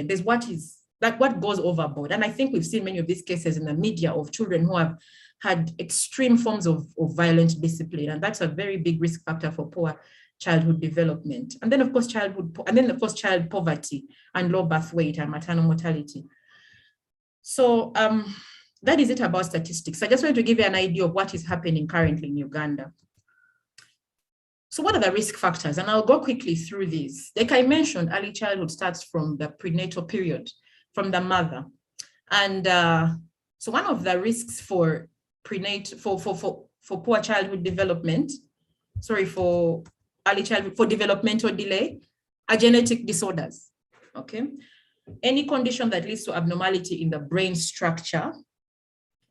prevalent. There's what goes overboard. And I think we've seen many of these cases in the media of children who have had extreme forms of violent discipline. And that's a very big risk factor for poor childhood development. And then of course, child poverty and low birth weight and maternal mortality. So that is it about statistics. I just wanted to give you an idea of what is happening currently in Uganda. So what are the risk factors? And I'll go quickly through these. Like I mentioned, early childhood starts from the prenatal period, from the mother. And so one of the risks for poor childhood development, for early childhood, for developmental delay, are genetic disorders, okay? Any condition that leads to abnormality in the brain structure,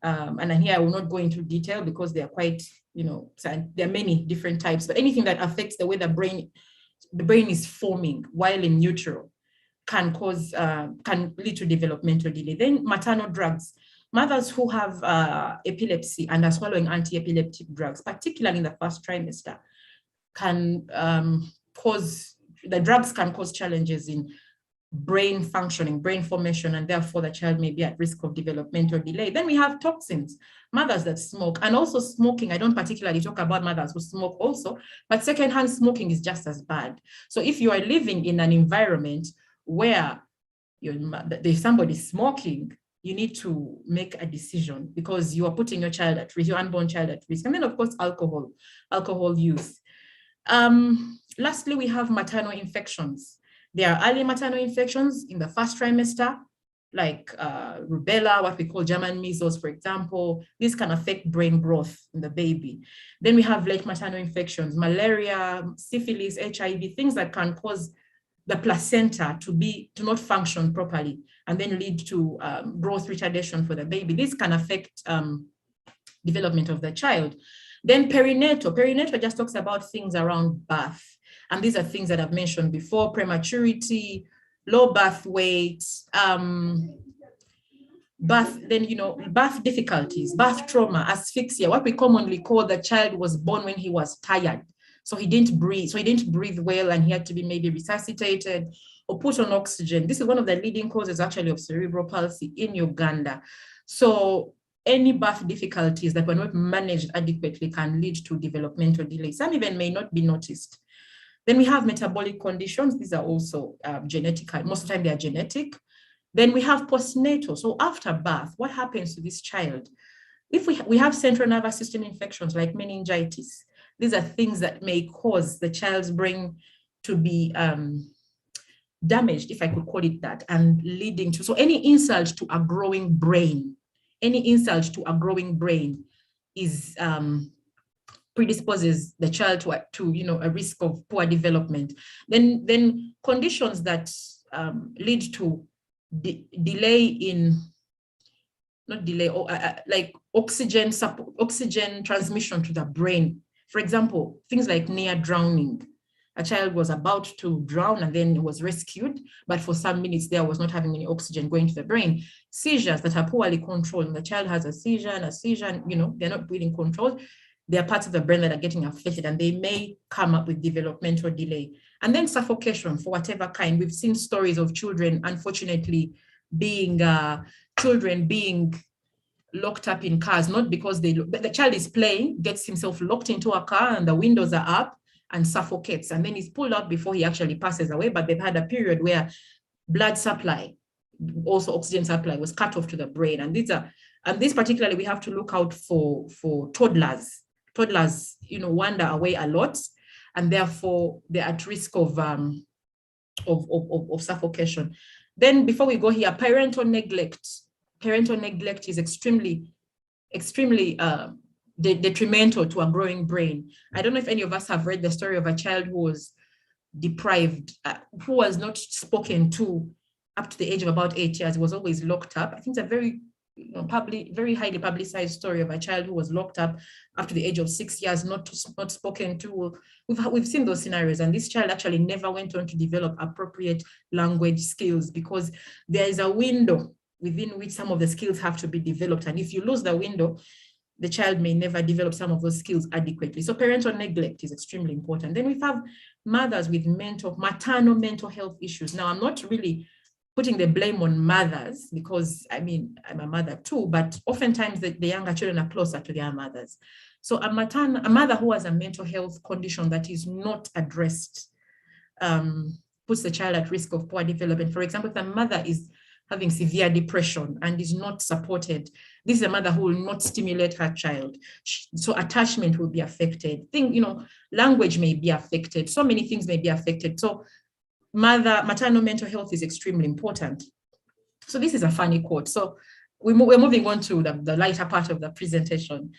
and here I will not go into detail because they are quite, there are many different types, but anything that affects the way the brain is forming while in utero can lead to developmental delay. Then maternal drugs. Mothers who have epilepsy and are swallowing anti-epileptic drugs, particularly in the first trimester, the drugs can cause challenges in brain functioning, brain formation, and therefore the child may be at risk of developmental delay. Then we have toxins, mothers that smoke, and also smoking. I don't particularly talk about mothers who smoke also, but secondhand smoking is just as bad. So if you are living in an environment where there's somebody smoking, you need to make a decision because you are putting your child at risk, your unborn child at risk. And then of course, alcohol use. Lastly, we have maternal infections. There are early maternal infections in the first trimester, like rubella, what we call German measles, for example. This can affect brain growth in the baby. Then we have late maternal infections, malaria, syphilis, HIV, things that can cause the placenta to not function properly and then lead to growth retardation for the baby. This can affect development of the child. Then perinatal. Perinatal just talks about things around birth. And these are things that I've mentioned before: prematurity, low birth weight, birth difficulties, birth trauma, asphyxia, what we commonly call the child was born when he was tired. So he didn't breathe well and he had to be maybe resuscitated or put on oxygen. This is one of the leading causes actually of cerebral palsy in Uganda. So any birth difficulties that were not managed adequately can lead to developmental delay. Some even may not be noticed. Then we have metabolic conditions. These are also genetic. Most of the time they are genetic. Then we have postnatal. So after birth, what happens to this child? If we have central nervous system infections like meningitis, these are things that may cause the child's brain to be damaged, if I could call it that, and leading to, so any insult to a growing brain, is predisposes the child to a risk of poor development. Then conditions that lead to delay in, not delay, or like oxygen transmission to the brain. For example, things like near drowning. A child was about to drown and then was rescued, but for some minutes there was not having any oxygen going to the brain. Seizures that are poorly controlled. The child has a seizure, they're not breathing controlled. There are parts of the brain that are getting affected and they may come up with developmental delay. And then suffocation for whatever kind. We've seen stories of children, unfortunately, being locked up in cars, not because the child is playing, gets himself locked into a car and the windows are up and suffocates. And then he's pulled out before he actually passes away. But they've had a period where blood supply, also oxygen supply, was cut off to the brain. And this particularly, we have to look out for toddlers. Toddlers, wander away a lot, and therefore they're at risk of suffocation. Then before we go here, parental neglect. Parental neglect is extremely detrimental to a growing brain. I don't know if any of us have read the story of a child who was deprived, who was not spoken to up to the age of about 8 years. He was always locked up. I think it's a very very highly publicized story of a child who was locked up after the age of 6 years, not spoken to. We've seen those scenarios, and this child actually never went on to develop appropriate language skills because there is a window within which some of the skills have to be developed. And if you lose the window, the child may never develop some of those skills adequately. So parental neglect is extremely important. Then we have mothers with maternal mental health issues. Now, I'm not really putting the blame on mothers, because I mean, I'm a mother too, but oftentimes the younger children are closer to their mothers. So a mother who has a mental health condition that is not addressed puts the child at risk of poor development. For example, if the mother is having severe depression and is not supported, this is a mother who will not stimulate her child. So attachment will be affected. Language may be affected. So many things may be affected. So maternal mental health is extremely important. So this is a funny quote. So we're moving on to the lighter part of the presentation.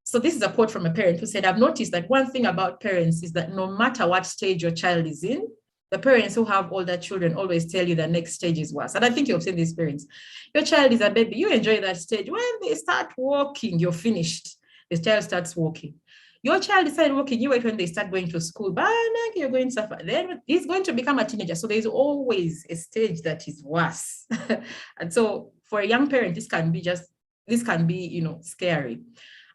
So this is a quote from a parent who said, I've noticed that one thing about parents is that no matter what stage your child is in, the parents who have older children always tell you the next stage is worse. And I think you've seen these parents. Your child is a baby. You enjoy that stage. When they start walking, you're finished. The child starts walking. Your child started walking. You wait when they start going to school. But you're going to suffer. Then he's going to become a teenager. So there's always a stage that is worse. And so for a young parent, this can be scary.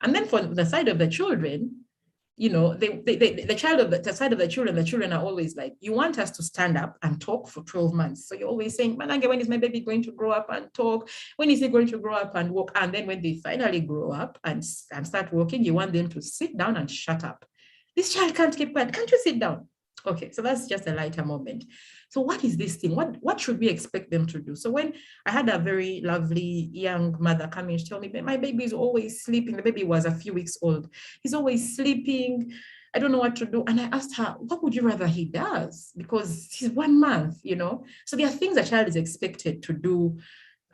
And then for the side of the children, the children are always like, you want us to stand up and talk for 12 months. So you're always saying, Manage, when is my baby going to grow up and talk? When is he going to grow up and walk? And then when they finally grow up and start walking, you want them to sit down and shut up. This child can't keep quiet. Can't you sit down? Okay, so that's just a lighter moment. So what is this thing? What should we expect them to do? So when I had a very lovely young mother come in, she told me, my baby is always sleeping. The baby was a few weeks old. He's always sleeping. I don't know what to do. And I asked her, what would you rather he does? Because he's 1 month, So there are things a child is expected to do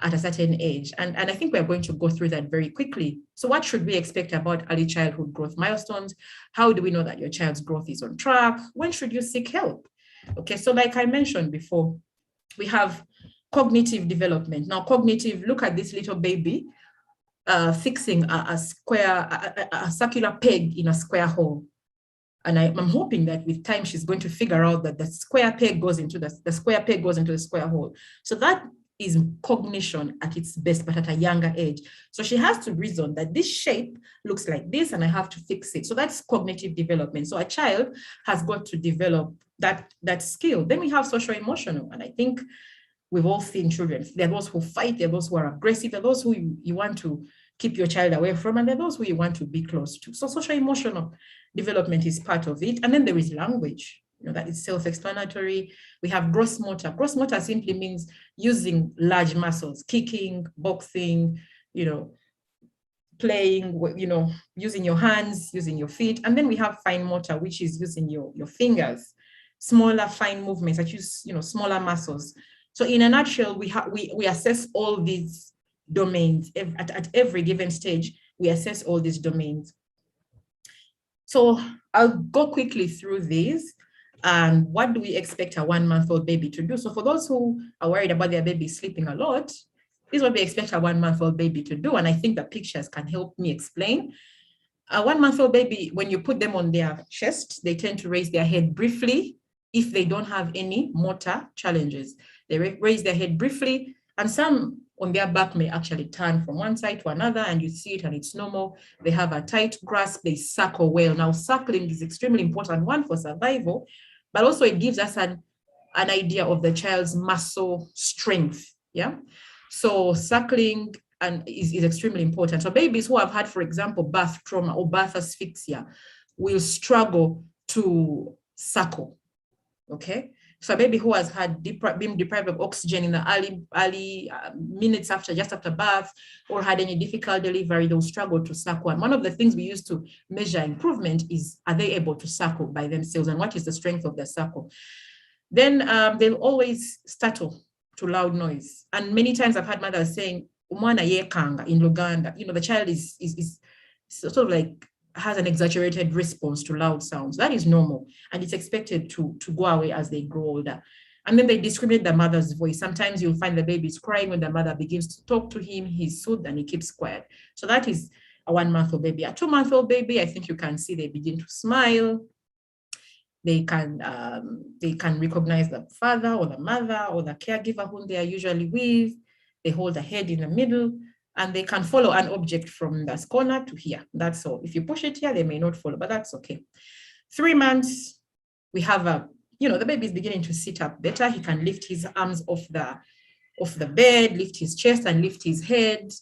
at a certain age. And I think we're going to go through that very quickly. So what should we expect about early childhood growth milestones? How do we know that your child's growth is on track? When should you seek help? Okay, so like I mentioned before, we have cognitive development. Now, look at this little baby fixing a circular peg in a square hole. And I'm hoping that with time, she's going to figure out that the square peg goes into the square hole. So that is cognition at its best, but at a younger age. So she has to reason that this shape looks like this and I have to fix it. So that's cognitive development. So a child has got to develop that skill. Then we have social emotional. And I think we've all seen children. There are those who fight, there are those who are aggressive, there are those who you want to keep your child away from, and there are those who you want to be close to. So social emotional development is part of it. And then there is language. That is self-explanatory. We have gross motor. Gross motor simply means using large muscles, kicking, boxing, playing, using your hands, using your feet. And then we have fine motor, which is using your fingers, smaller fine movements that use, smaller muscles. So in a nutshell, we assess all these domains at every given stage. We assess all these domains. So I'll go quickly through these. And what do we expect a 1-month-old baby to do? So for those who are worried about their baby sleeping a lot, this is what we expect a 1-month-old baby to do. And I think the pictures can help me explain. A 1-month-old baby, when you put them on their chest, they tend to raise their head briefly if they don't have any motor challenges. They raise their head briefly, and some on their back may actually turn from one side to another, and you see it and it's normal. They have a tight grasp, they suckle well. Now, suckling is extremely important, one, for survival, but also it gives us an idea of the child's muscle strength. Yeah. So suckling is extremely important. So babies who have had, for example, birth trauma or birth asphyxia will struggle to suckle. Okay. So a baby who has had been deprived of oxygen in the early minutes just after birth, or had any difficult delivery, they'll struggle to suckle. And one of the things we use to measure improvement is, are they able to suckle by themselves, and what is the strength of the suckle? Then they'll always startle to loud noise. And many times I've had mothers saying, "Umwana yekanga" in Luganda. The child is sort of like has an exaggerated response to loud sounds. That is normal, and it's expected to go away as they grow older. And then they discriminate the mother's voice. Sometimes you'll find the baby is crying when the mother begins to talk to him, he's soothed and he keeps quiet. So that is a 1-month-old baby. A 2-month-old baby, I think you can see they begin to smile. They can recognize the father or the mother or the caregiver whom they are usually with. They hold a head in the middle, and they can follow an object from this corner to here. That's all. If you push it here, they may not follow, but that's okay. 3 months, we have a the baby is beginning to sit up better. He can lift his arms off the bed, lift his chest and lift his head.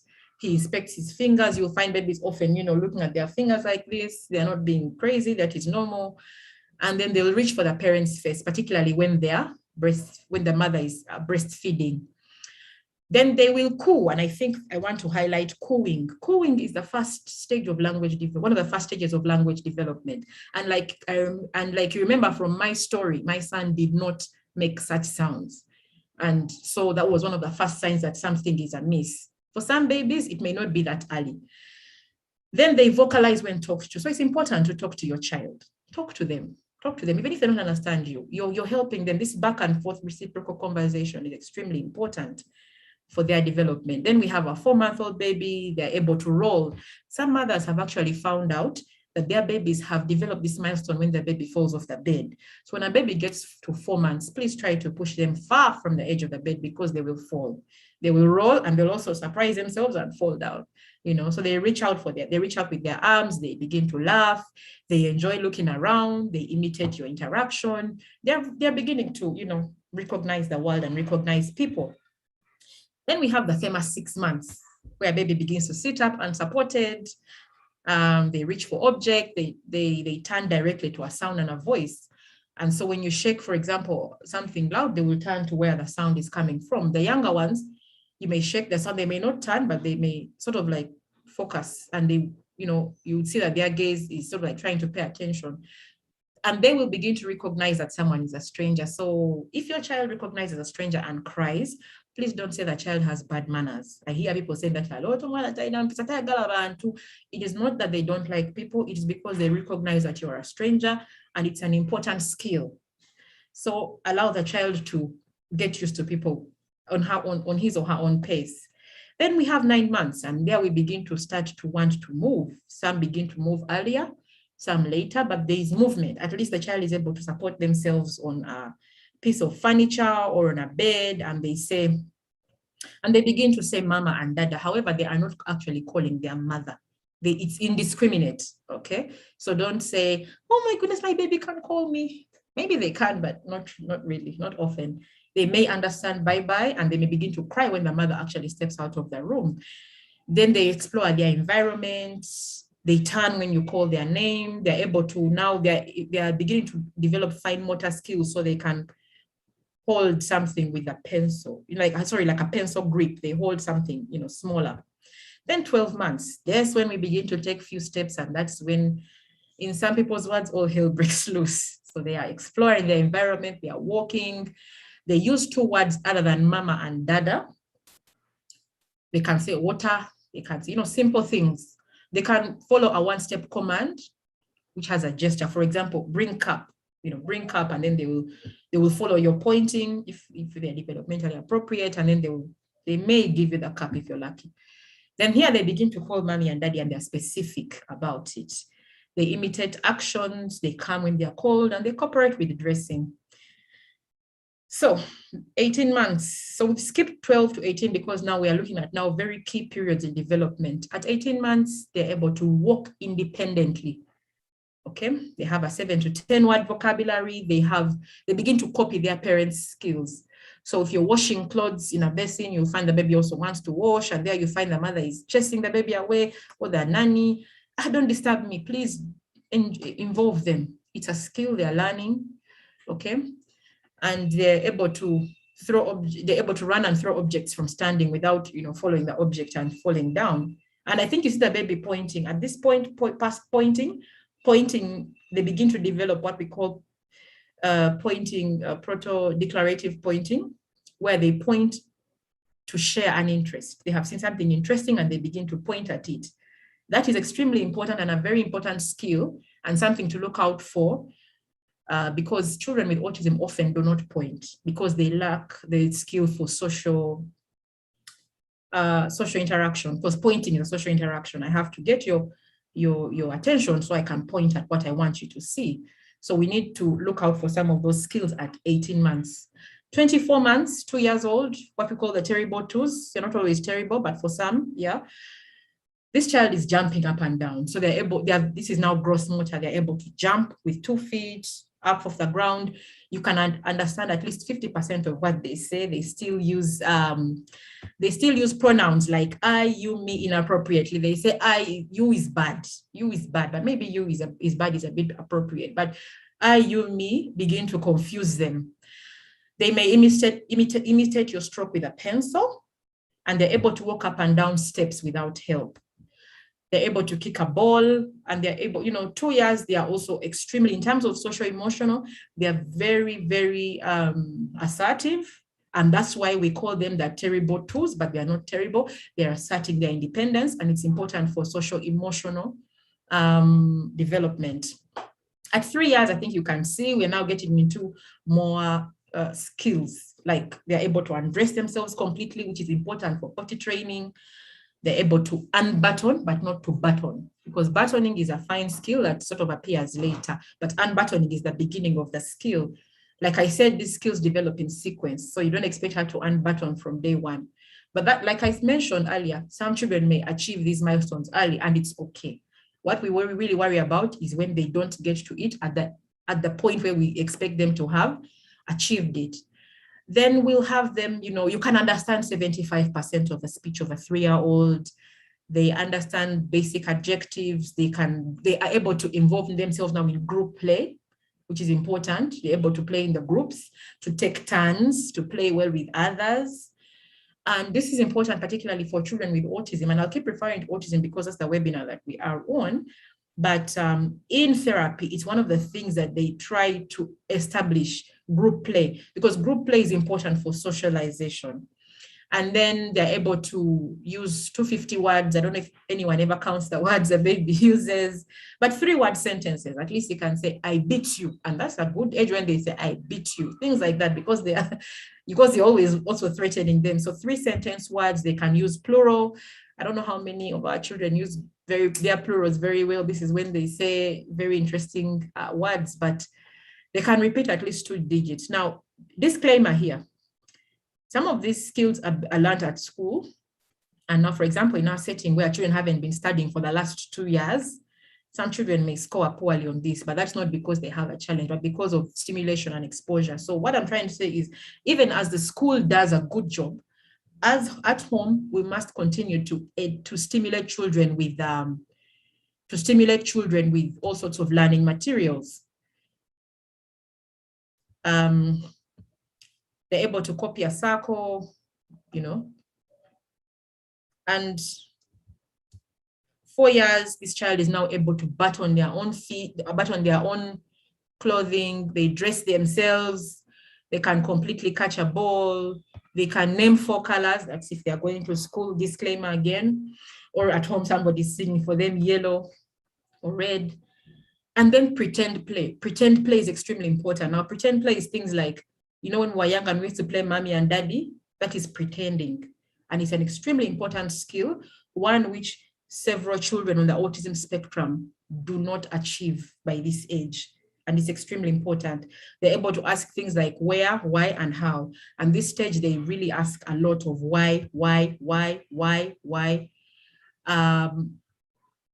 He inspects his fingers. You'll find babies often, looking at their fingers like this. They're not being crazy. That is normal. And then they'll reach for the parent's face, particularly when when the mother is breastfeeding. Then they will coo, and I think I want to highlight cooing. Cooing is the first stage of language development, one of the first stages of language development. And like you remember from my story, my son did not make such sounds. And so that was one of the first signs that something is amiss. For some babies, it may not be that early. Then they vocalize when talked to. So it's important to talk to your child. Talk to them. Talk to them. Even if they don't understand you, you're helping them. This back and forth reciprocal conversation is extremely important for their development. Then we have a 4-month-old baby. They're able to roll. Some mothers have actually found out that their babies have developed this milestone when the baby falls off the bed. So when a baby gets to 4 months, please try to push them far from the edge of the bed because they will fall. They will roll and they'll also surprise themselves and fall down. So they reach out they reach out with their arms, they begin to laugh, they enjoy looking around, they imitate your interaction. They're beginning to, recognize the world and recognize people. Then we have the famous 6 months where baby begins to sit up unsupported. They reach for object, they turn directly to a sound and a voice. And so when you shake, for example, something loud, they will turn to where the sound is coming from. The younger ones, you may shake the sound, they may not turn, but they may sort of like focus, and they, you would see that their gaze is sort of like trying to pay attention. And they will begin to recognize that someone is a stranger. So if your child recognizes a stranger and cries, please don't say the child has bad manners. I hear people saying that a lot. It is not that they don't like people. It is because they recognize that you're a stranger, and it's an important skill. So allow the child to get used to people on his or her own pace. Then we have 9 months, and there we begin to start to want to move. Some begin to move earlier, some later, but there is movement. At least the child is able to support themselves on a piece of furniture or on a bed, and they begin to say mama and dada. However, they are not actually calling their mother. It's indiscriminate, okay? So don't say, oh my goodness, my baby can't call me. Maybe they can, but not really, not often. They may understand bye-bye, and they may begin to cry when the mother actually steps out of the room. Then they explore their environment. They turn when you call their name. They're able to, now they are beginning to develop fine motor skills, so they can hold something with a pencil, like a pencil grip. They hold something, smaller. Then 12 months, that's when we begin to take few steps, and that's when, in some people's words, all hell breaks loose. So they are exploring their environment, they are walking, they use 2 words other than mama and dada. They can say water, they can say, simple things. They can follow a 1-step command, which has a gesture. For example, bring cup, bring cup, and then they will follow your pointing if they're developmentally appropriate, and then they may give you the cup if you're lucky. Then here they begin to call mommy and daddy, and they're specific about it. They imitate actions, they come when they're called, and they cooperate with the dressing. So 18 months. So we've skipped 12 to 18 because now we are looking at very key periods in development. At 18 months, they're able to walk independently. Okay, they have a 7 to 10 word vocabulary. They begin to copy their parents' skills. So if you're washing clothes in a basin, you'll find the baby also wants to wash, and there you find the mother is chasing the baby away, or the nanny. Don't disturb me, please involve them. It's a skill they're learning, okay? And they're able to run and throw objects from standing without, following the object and falling down. And I think you see the baby pointing. At this point, past pointing, they begin to develop what we call pointing, proto-declarative pointing, where they point to share an interest. They have seen something interesting and they begin to point at it. That is extremely important and a very important skill, and something to look out for, because children with autism often do not point because they lack the skill for social interaction, because pointing is a social interaction. I have to get your attention so I can point at what I want you to see. So we need to look out for some of those skills at 18 months. 24 months, 2 years old, what we call the terrible twos. They're not always terrible, but for some, yeah. This child is jumping up and down. So this is now gross motor. They're able to jump with 2 feet, up off the ground, you can understand at least 50% of what they say. They still use pronouns like I, you, me inappropriately. They say I, you is bad, but maybe you is bad is a bit appropriate. But I, you, me begin to confuse them. They may imitate your stroke with a pencil, and they're able to walk up and down steps without help. They're able to kick a ball, and they're able, 2 years, they are also extremely, in terms of social emotional, they're very, very assertive. And that's why we call them the terrible twos, but they are not terrible. They're asserting their independence, and it's important for social emotional development. At 3 years, I think you can see we're now getting into more skills, like they're able to undress themselves completely, which is important for potty training. They're able to unbutton, but not to button, because buttoning is a fine skill that sort of appears later, but unbuttoning is the beginning of the skill. Like I said, these skills develop in sequence, so you don't expect her to unbutton from day one. But that, like I mentioned earlier, some children may achieve these milestones early, and it's okay. What we really worry about is when they don't get to it at the point where we expect them to have achieved it. Then we'll have them, you can understand 75% of the speech of a 3-year-old. They understand basic adjectives. They are able to involve themselves now in group play, which is important. They're able to play in the groups, to take turns, to play well with others. And this is important, particularly for children with autism. And I'll keep referring to autism because that's the webinar that we are on. But in therapy, it's one of the things that they try to establish group play, because group play is important for socialization. And then they're able to use 250 words. I don't know if anyone ever counts the words a baby uses, but 3-word sentences. At least you can say, I beat you. And that's a good age when they say, I beat you. Things like that, because you're always also threatening them. So 3-sentence words, they can use plural. I don't know how many of our children use their plurals very well. This is when they say very interesting words, but they can repeat at least 2 digits. Now, disclaimer here. Some of these skills are learned at school. And now, for example, in our setting where children haven't been studying for the last 2 years, some children may score poorly on this, but that's not because they have a challenge, but because of stimulation and exposure. So what I'm trying to say is, even as the school does a good job, as at home, we must continue to stimulate children with all sorts of learning materials. They're able to copy a circle, and 4 years, this child is now able to button their own feet, button their own clothing. They dress themselves. They can completely catch a ball. They can name 4 colors. That's if they're going to school, disclaimer again, or at home, somebody's singing for them, yellow or red. And then pretend play. Pretend play is extremely important. Now, pretend play is things like, when we were young and we used to play mommy and daddy, that is pretending. And it's an extremely important skill, one which several children on the autism spectrum do not achieve by this age. And it's extremely important. They're able to ask things like where, why, and how. And this stage, they really ask a lot of why.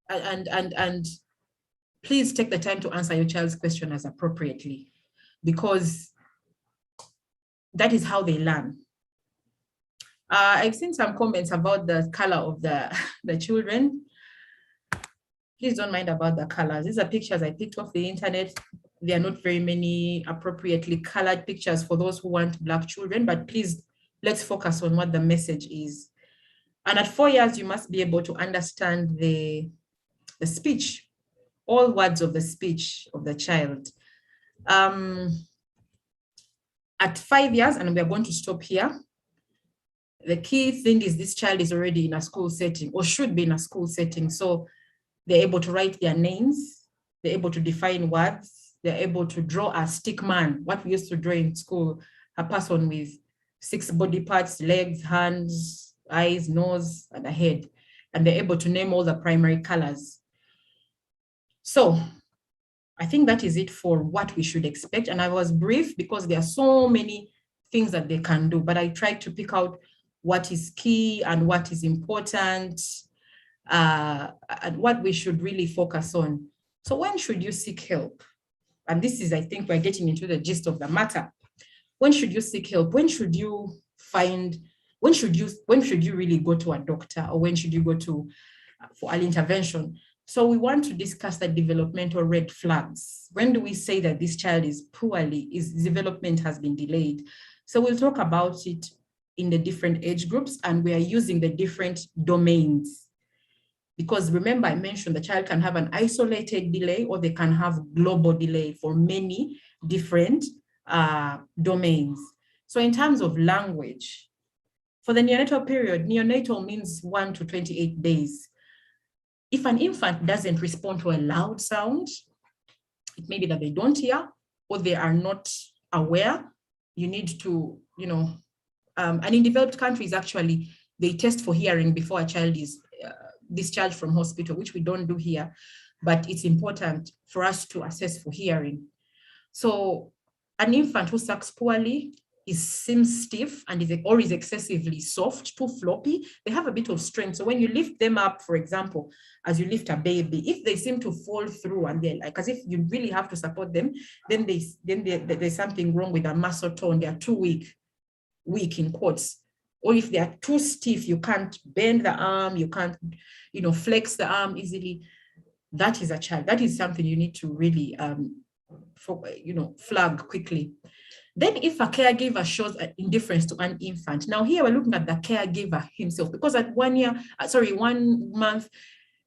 And please take the time to answer your child's question as appropriately, because that is how they learn. I've seen some comments about the color of the children. Please don't mind about the colors. These are pictures I picked off the internet. There are not very many appropriately colored pictures for those who want Black children, but please, let's focus on what the message is. And at 4 years, you must be able to understand the speech, all words of the speech of the child. At 5 years, and we are going to stop here, the key thing is this child is already in a school setting, or should be in a school setting. So they're able to write their names, they're able to define words, they're able to draw a stick man, what we used to draw in school, a person with 6 body parts, legs, hands, eyes, nose, and a head. And they're able to name all the primary colors. So I think that is it for what we should expect. And I was brief because there are so many things that they can do, but I tried to pick out what is key and what is important, and what we should really focus on. So when should you seek help? and this is, I think we're getting into the gist of the matter. When should you seek help? When should you really go to a doctor, or when should you go to for early intervention? So we want to discuss the developmental red flags. When do we say that this child is poorly, his development has been delayed? So we'll talk about it in the different age groups, and we are using the different domains. Because remember, I mentioned the child can have an isolated delay, or they can have global delay for many different domains. So in terms of language, for the neonatal period, neonatal means 1 to 28 days. If an infant doesn't respond to a loud sound, it may be that they don't hear, or they are not aware. You need to, and in developed countries, actually, they test for hearing before a child is discharged from hospital, which we don't do here, but it's important for us to assess for hearing. So an infant who sucks poorly seems stiff and is excessively soft, too floppy. They have a bit of strength. So when you lift them up, for example, as you lift a baby, if they seem to fall through and they're like as if you really have to support them, then there's something wrong with their muscle tone. They are too weak in quotes. Or if they are too stiff, you can't bend the arm, you can't, flex the arm easily. That is a child. That is something you need to really, flag quickly. Then if a caregiver shows an indifference to an infant, now here we're looking at the caregiver himself, because at 1 month,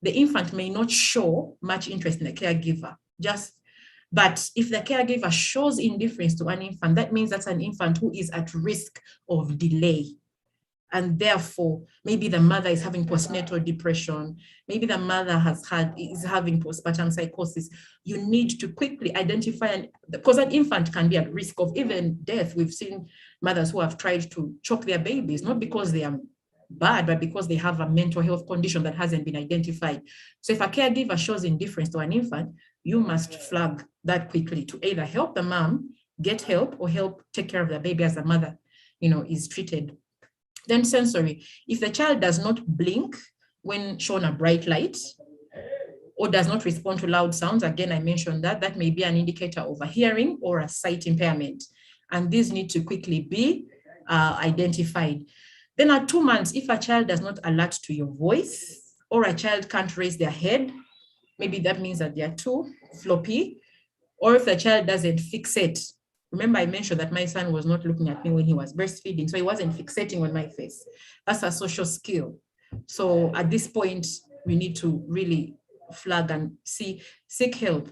the infant may not show much interest in the caregiver, but if the caregiver shows indifference to an infant, that means that's an infant who is at risk of delay. And therefore, maybe the mother is having postnatal depression. Maybe the mother is having postpartum psychosis. You need to quickly identify, because an infant can be at risk of even death. We've seen mothers who have tried to choke their babies, not because they are bad, but because they have a mental health condition that hasn't been identified. So if a caregiver shows indifference to an infant, you must flag that quickly to either help the mom get help or help take care of the baby as the mother, is treated. Then sensory, if the child does not blink when shown a bright light or does not respond to loud sounds, again, I mentioned that may be an indicator of a hearing or a sight impairment. And these need to quickly be identified. Then at 2 months, if a child does not alert to your voice or a child can't raise their head, maybe that means that they are too floppy, or if the child doesn't fixate. Remember, I mentioned that my son was not looking at me when he was breastfeeding, so he wasn't fixating on my face. That's a social skill. So at this point, we need to really flag and seek help.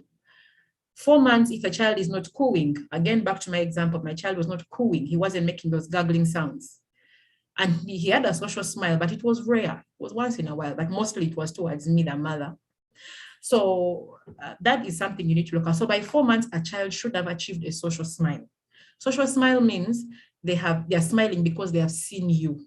4 months, if a child is not cooing, again, back to my example, my child was not cooing. He wasn't making those gargling sounds. And he had a social smile, but it was rare. It was once in a while, but mostly it was towards me, the mother. So that is something you need to look at. So by 4 months, a child should have achieved a social smile. Social smile means they are smiling because they have seen you,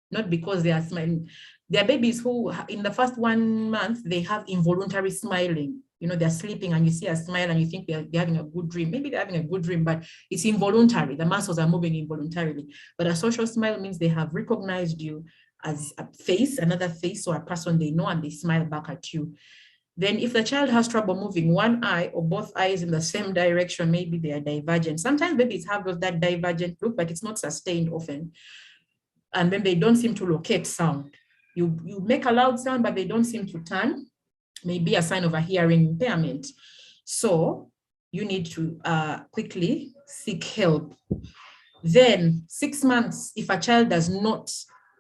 not because they are smiling. There are babies who, in the first 1 month, they have involuntary smiling. They're sleeping and you see a smile and you think they're having a good dream. Maybe they're having a good dream, but it's involuntary. The muscles are moving involuntarily. But a social smile means they have recognized you as a face, another face, or a person they know, and they smile back at you. Then if the child has trouble moving one eye or both eyes in the same direction, maybe they are divergent. Sometimes babies have that divergent look, but it's not sustained often. And then they don't seem to locate sound. You make a loud sound, but they don't seem to turn. Maybe a sign of a hearing impairment. So you need to quickly seek help. Then 6 months, if a child does not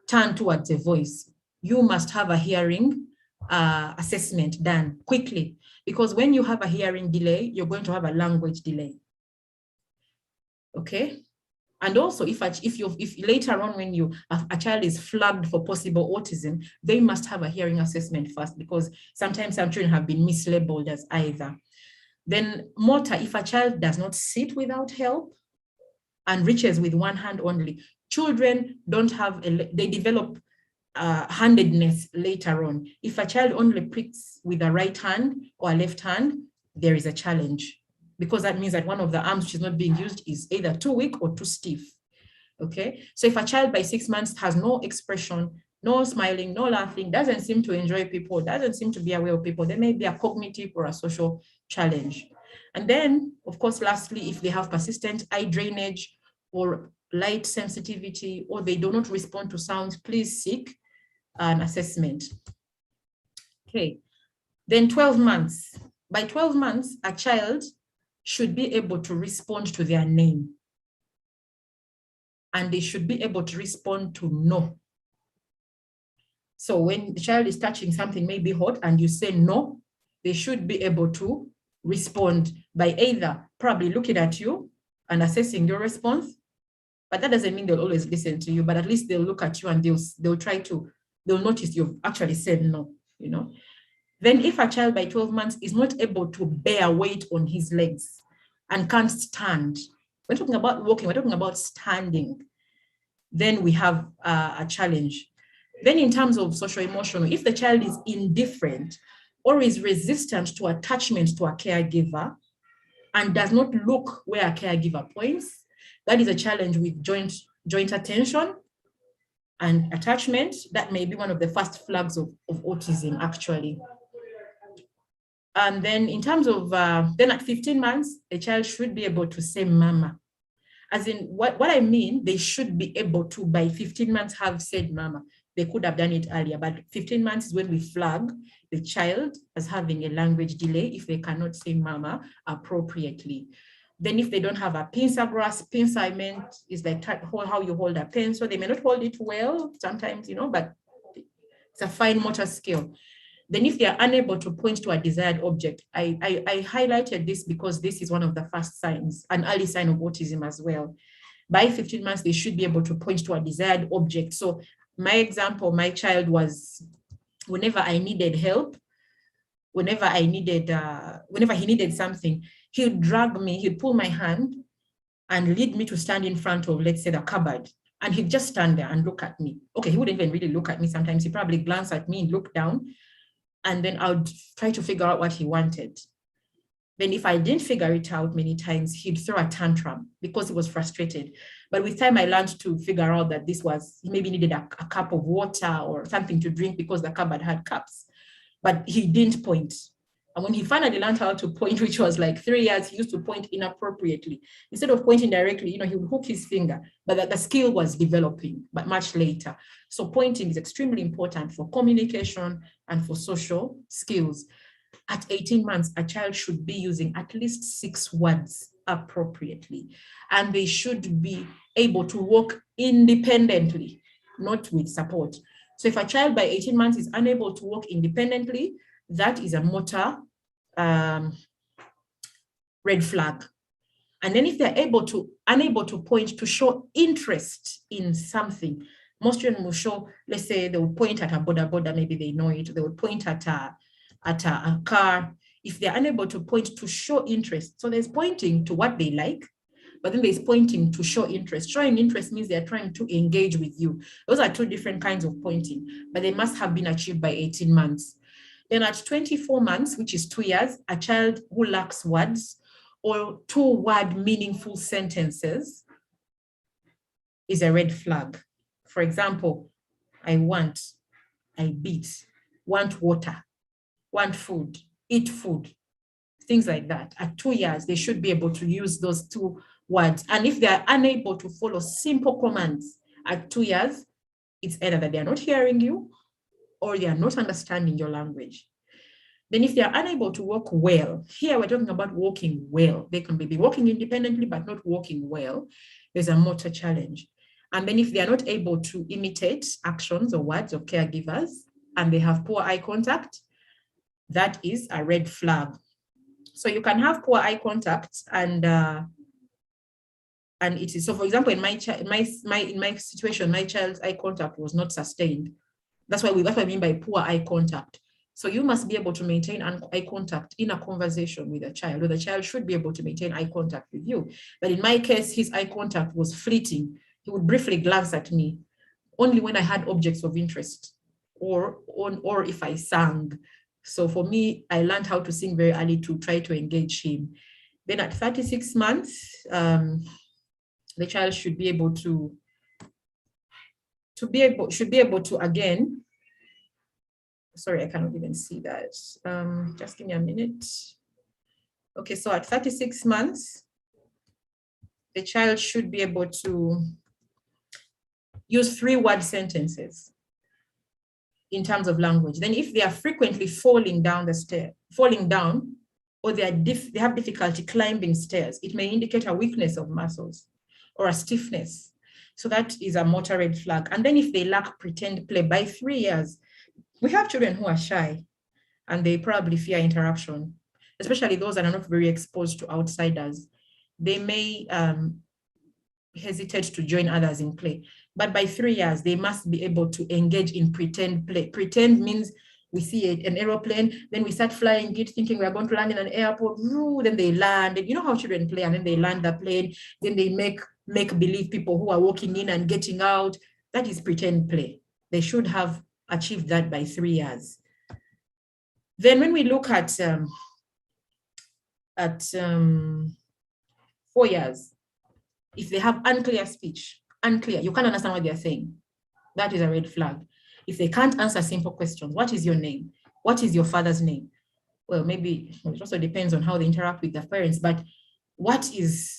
turn towards a voice, you must have a hearing assessment done quickly, because when you have a hearing delay, you're going to have a language delay. Okay. And also, if later on when a child is flagged for possible autism, they must have a hearing assessment first, because sometimes some children have been mislabeled as either. Then motor, if a child does not sit without help and reaches with one hand only, children they develop handedness later on. If a child only picks with a right hand or a left hand, there is a challenge, because that means that one of the arms which is not being used is either too weak or too stiff. Okay, so if a child by 6 months has no expression, no smiling, no laughing, doesn't seem to enjoy people, doesn't seem to be aware of people, there may be a cognitive or a social challenge. And then, of course, lastly, if they have persistent eye drainage or light sensitivity, or they do not respond to sounds, please seek an assessment. Okay, then 12 months. By 12 months, a child should be able to respond to their name. And they should be able to respond to no. So when the child is touching something maybe hot and you say no, they should be able to respond by either probably looking at you and assessing your response. But that doesn't mean they'll always listen to you, but at least they'll look at you and they'll notice you've actually said no, you know. Then if a child by 12 months is not able to bear weight on his legs and can't stand, we're talking about walking, we're talking about standing, then we have a challenge. Then in terms of social emotional, if the child is indifferent or is resistant to attachment to a caregiver and does not look where a caregiver points, that is a challenge with joint attention and attachment. That may be one of the first flags of autism, actually. And then in terms of, then at 15 months, the child should be able to say mama. As in, what I mean, they should be able to, by 15 months, have said mama. They could have done it earlier, but 15 months is when we flag the child as having a language delay if they cannot say mama appropriately. Then if they don't have a pincer grasp, pincer I meant is like how you hold a pen. So they may not hold it well sometimes, you know, but it's a fine motor skill. Then if they are unable to point to a desired object, I highlighted this because this is one of the first signs, an early sign of autism as well. By 15 months, they should be able to point to a desired object. So my example, my child was, whenever I needed help, whenever he needed something, he'd drag me, he'd pull my hand and lead me to stand in front of, let's say, the cupboard. And he'd just stand there and look at me. Okay, he wouldn't even really look at me sometimes. He'd probably glance at me and look down. And then I would try to figure out what he wanted. Then if I didn't figure it out many times, he'd throw a tantrum because he was frustrated. But with time, I learned to figure out that this was, he maybe needed a cup of water or something to drink because the cupboard had cups. But he didn't point. And when he finally learned how to point, which was like 3 years, he used to point inappropriately. Instead of pointing directly, you know, he would hook his finger, but the skill was developing, but much later. So pointing is extremely important for communication and for social skills. At 18 months, a child should be using at least 6 words appropriately, and they should be able to walk independently, not with support. So if a child by 18 months is unable to walk independently, that is a motor red flag. And then if they're unable to point, to show interest in something, most children will show, let's say they will point at a boda, maybe they know it, they will point at a car. If they're unable to point, to show interest. So there's pointing to what they like, but then there's pointing to show interest. Showing interest means they're trying to engage with you. Those are 2 different kinds of pointing, but they must have been achieved by 18 months. Then at 24 months, which is 2 years, a child who lacks words or 2-word meaningful sentences is a red flag. For example, I want, I beat, want water, want food, eat food, things like that. At 2 years, they should be able to use those 2 words. And if they are unable to follow simple commands at 2 years, it's either that they are not hearing you or they are not understanding your language. Then if they are unable to walk well, here we're talking about walking well. They can be walking independently, but not walking well. There's a motor challenge. And then if they are not able to imitate actions or words of caregivers, and they have poor eye contact, that is a red flag. So you can have poor eye contact and it is, so for example, in my situation, my child's eye contact was not sustained. That's what I mean by poor eye contact. So you must be able to maintain eye contact in a conversation with a child, or the child should be able to maintain eye contact with you. But in my case, his eye contact was fleeting. He would briefly glance at me only when I had objects of interest or if I sang. So for me, I learned how to sing very early to try to engage him. Then at 36 months, the child should be able to again, sorry, I cannot even see that. Just give me a minute. Okay, so at 36 months, the child should be able to use 3-word sentences in terms of language. Then if they are frequently falling down the stair, falling down, or they have difficulty climbing stairs, it may indicate a weakness of muscles or a stiffness. So that is a motor red flag. And then if they lack pretend play by 3 years, we have children who are shy and they probably fear interaction, especially those that are not very exposed to outsiders. They may hesitate to join others in play. But by 3 years, they must be able to engage in pretend play. Pretend means we see an aeroplane, then we start flying it, thinking we're going to land in an airport. Then they land. And you know how children play, and then they land the plane. Then they make believe people who are walking in and getting out. That is pretend play. They should have achieved that by 3 years. Then when we look at 4 years, if they have unclear speech, you can't understand what they're saying, that is a red flag. If they can't answer simple questions, what is your name? What is your father's name? Well, maybe it also depends on how they interact with their parents, but what is,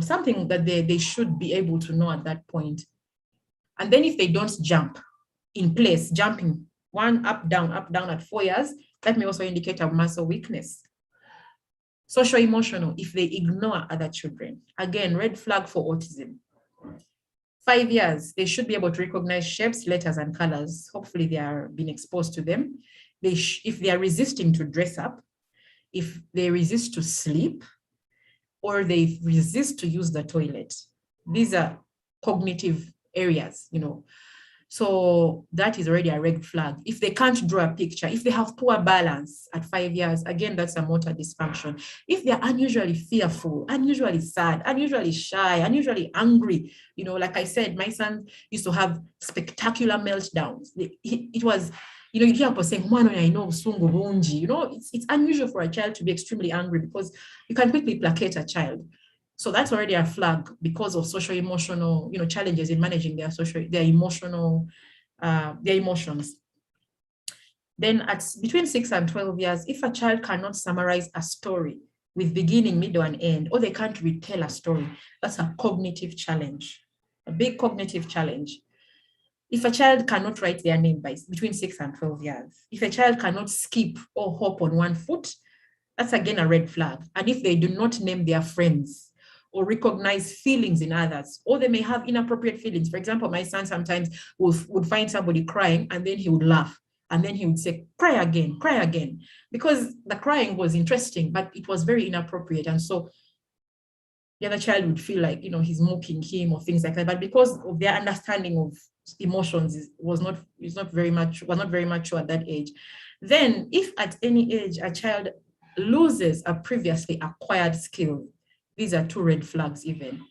something that they should be able to know at that point. And then if they don't jump in place, jumping one up, down at 4 years, that may also indicate a muscle weakness. Social emotional, if they ignore other children, again, red flag for autism. 5 years, they should be able to recognize shapes, letters, and colors. Hopefully they are being exposed to them. If they are resisting to dress up, if they resist to sleep, or they resist to use the toilet. These are cognitive areas, So that is already a red flag. If they can't draw a picture, if they have poor balance at 5 years, again, that's a motor dysfunction. If they're unusually fearful, unusually sad, unusually shy, unusually angry, like I said, my son used to have spectacular meltdowns. It was, you hear people saying, I know, it's unusual for a child to be extremely angry because you can quickly placate a child. So that's already a flag because of social emotional, challenges in managing their emotions. Then at between 6 and 12 years, if a child cannot summarize a story with beginning, middle, and end, or they can't retell a story, that's a cognitive challenge, a big cognitive challenge. If a child cannot write their name between 6 and 12 years, if a child cannot skip or hop on one foot, that's again a red flag. And if they do not name their friends, or recognize feelings in others, or they may have inappropriate feelings. For example, my son sometimes would find somebody crying and then he would laugh. And then he would say, cry again, because the crying was interesting, but it was very inappropriate. And so the other child would feel like, he's mocking him or things like that. But because of their understanding of emotions was not very mature at that age. Then if at any age a child loses a previously acquired skill, these are 2 red flags even.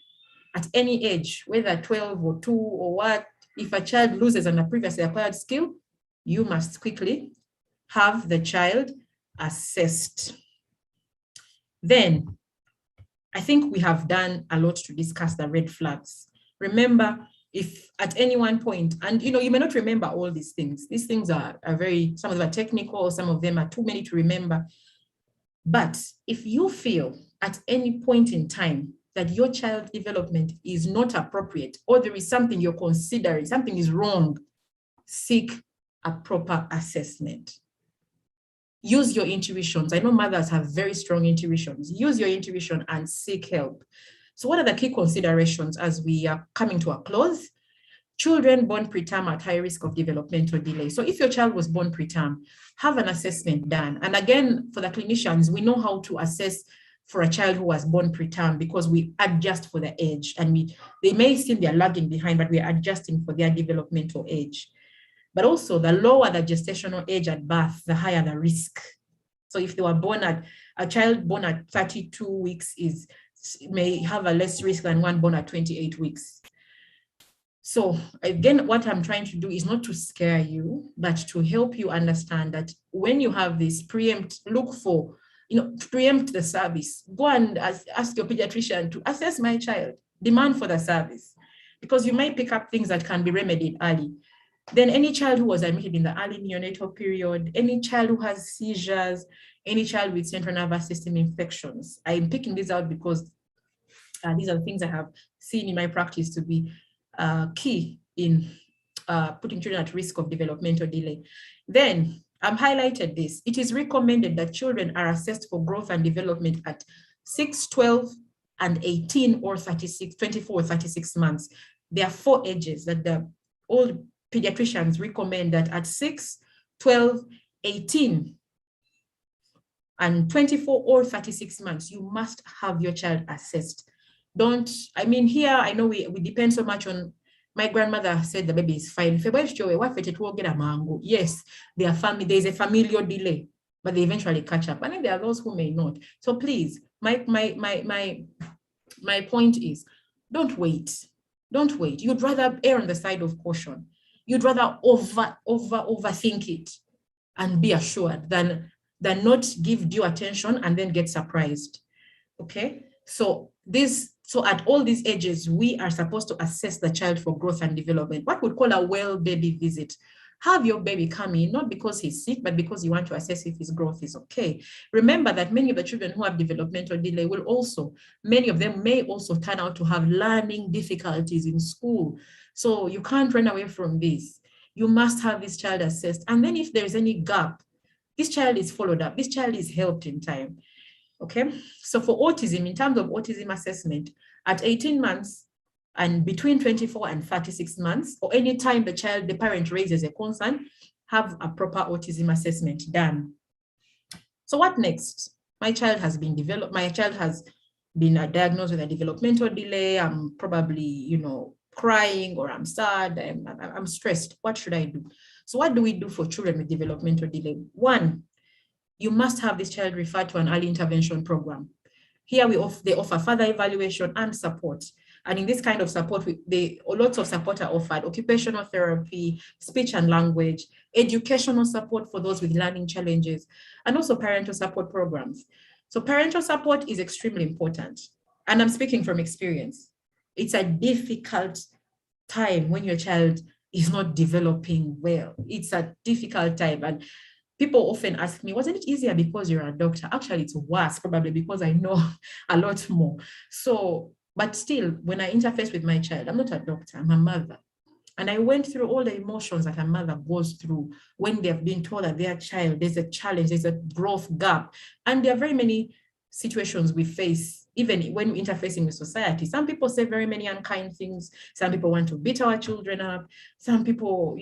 At any age, whether 12 or 2 or what, if a child loses a previously acquired skill, you must quickly have the child assessed. Then, I think we have done a lot to discuss the red flags. Remember, if at any one point, and you may not remember all these things are very, some of them are technical, some of them are too many to remember. But if you feel at any point in time that your child's development is not appropriate, or there is something you're considering, something is wrong, seek a proper assessment. Use your intuitions. I know mothers have very strong intuitions. Use your intuition and seek help. So what are the key considerations as we are coming to a close? Children born preterm at high risk of developmental delay. So if your child was born preterm, have an assessment done. And again, for the clinicians, we know how to assess for a child who was born preterm because we adjust for the age, and they may seem they're lagging behind, but we're adjusting for their developmental age. But also, the lower the gestational age at birth, the higher the risk. So if they were a child born at 32 weeks may have a less risk than one born at 28 weeks. So again, what I'm trying to do is not to scare you, but to help you understand that when you have this, preempt the service. Go and ask your pediatrician to assess my child, demand for the service, because you might pick up things that can be remedied early. Then any child who was admitted in the early neonatal period, any child who has seizures, any child with central nervous system infections. I'm picking these out because these are the things I have seen in my practice to be key in putting children at risk of developmental delay. Then I've highlighted this. It is recommended that children are assessed for growth and development at 6, 12, and 18 or 36, 24 or 36 months. There are 4 ages that the old pediatricians recommend that at 6, 12, 18, and 24 or 36 months, you must have your child assessed. Here, I know we depend so much on, my grandmother said the baby is fine. Yes, there's a familial delay, but they eventually catch up. And then there are those who may not. So please, my point is, don't wait. Don't wait. You'd rather err on the side of caution. You'd rather overthink it and be assured than not give due attention and then get surprised. Okay? So at all these ages, we are supposed to assess the child for growth and development. What we call a well baby visit. Have your baby come in, not because he's sick, but because you want to assess if his growth is okay. Remember that many of the children who have developmental delay many of them may also turn out to have learning difficulties in school. So you can't run away from this. You must have this child assessed. And then if there's any gap, this child is followed up. This child is helped in time. Okay, so for autism, in terms of autism assessment, at 18 months and between 24 and 36 months, or any time the parent raises a concern, have a proper autism assessment done. So what next? My child has been diagnosed with a developmental delay. I'm probably, crying, or I'm sad, I'm stressed. What should I do? So what do we do for children with developmental delay? 1, you must have this child referred to an early intervention program. Here they offer further evaluation and support. And in this kind of support, lots of support are offered: occupational therapy, speech and language, educational support for those with learning challenges, and also parental support programs. So parental support is extremely important. And I'm speaking from experience. It's a difficult time when your child is not developing well. It's a difficult time. And people often ask me, wasn't it easier because you're a doctor? Actually, it's worse, probably because I know a lot more. So, but still, when I interface with my child, I'm not a doctor, I'm a mother. And I went through all the emotions that a mother goes through when they've been told that their child, there's a challenge, there's a growth gap. And there are very many situations we face, even when interfacing with society. Some people say very many unkind things. Some people want to beat our children up. Some people,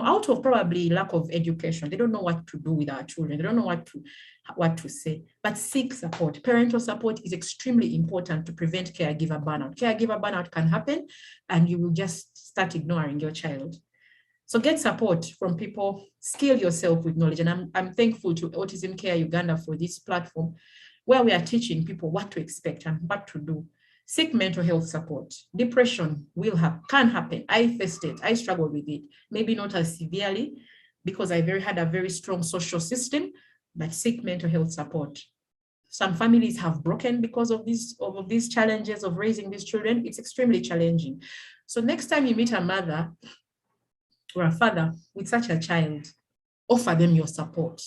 out of probably lack of education, they don't know what to do with our children. They don't know what to say. But seek support. Parental support is extremely important to prevent caregiver burnout. Caregiver burnout can happen, and you will just start ignoring your child. So get support from people. Skill yourself with knowledge. And I'm thankful to Autism Care Uganda for this platform, where we are teaching people what to expect and what to do. Seek mental health support. Depression can happen. I faced it. I struggled with it. Maybe not as severely because I had a very strong social system, but seek mental health support. Some families have broken because of these challenges of raising these children. It's extremely challenging. So next time you meet a mother or a father with such a child, offer them your support.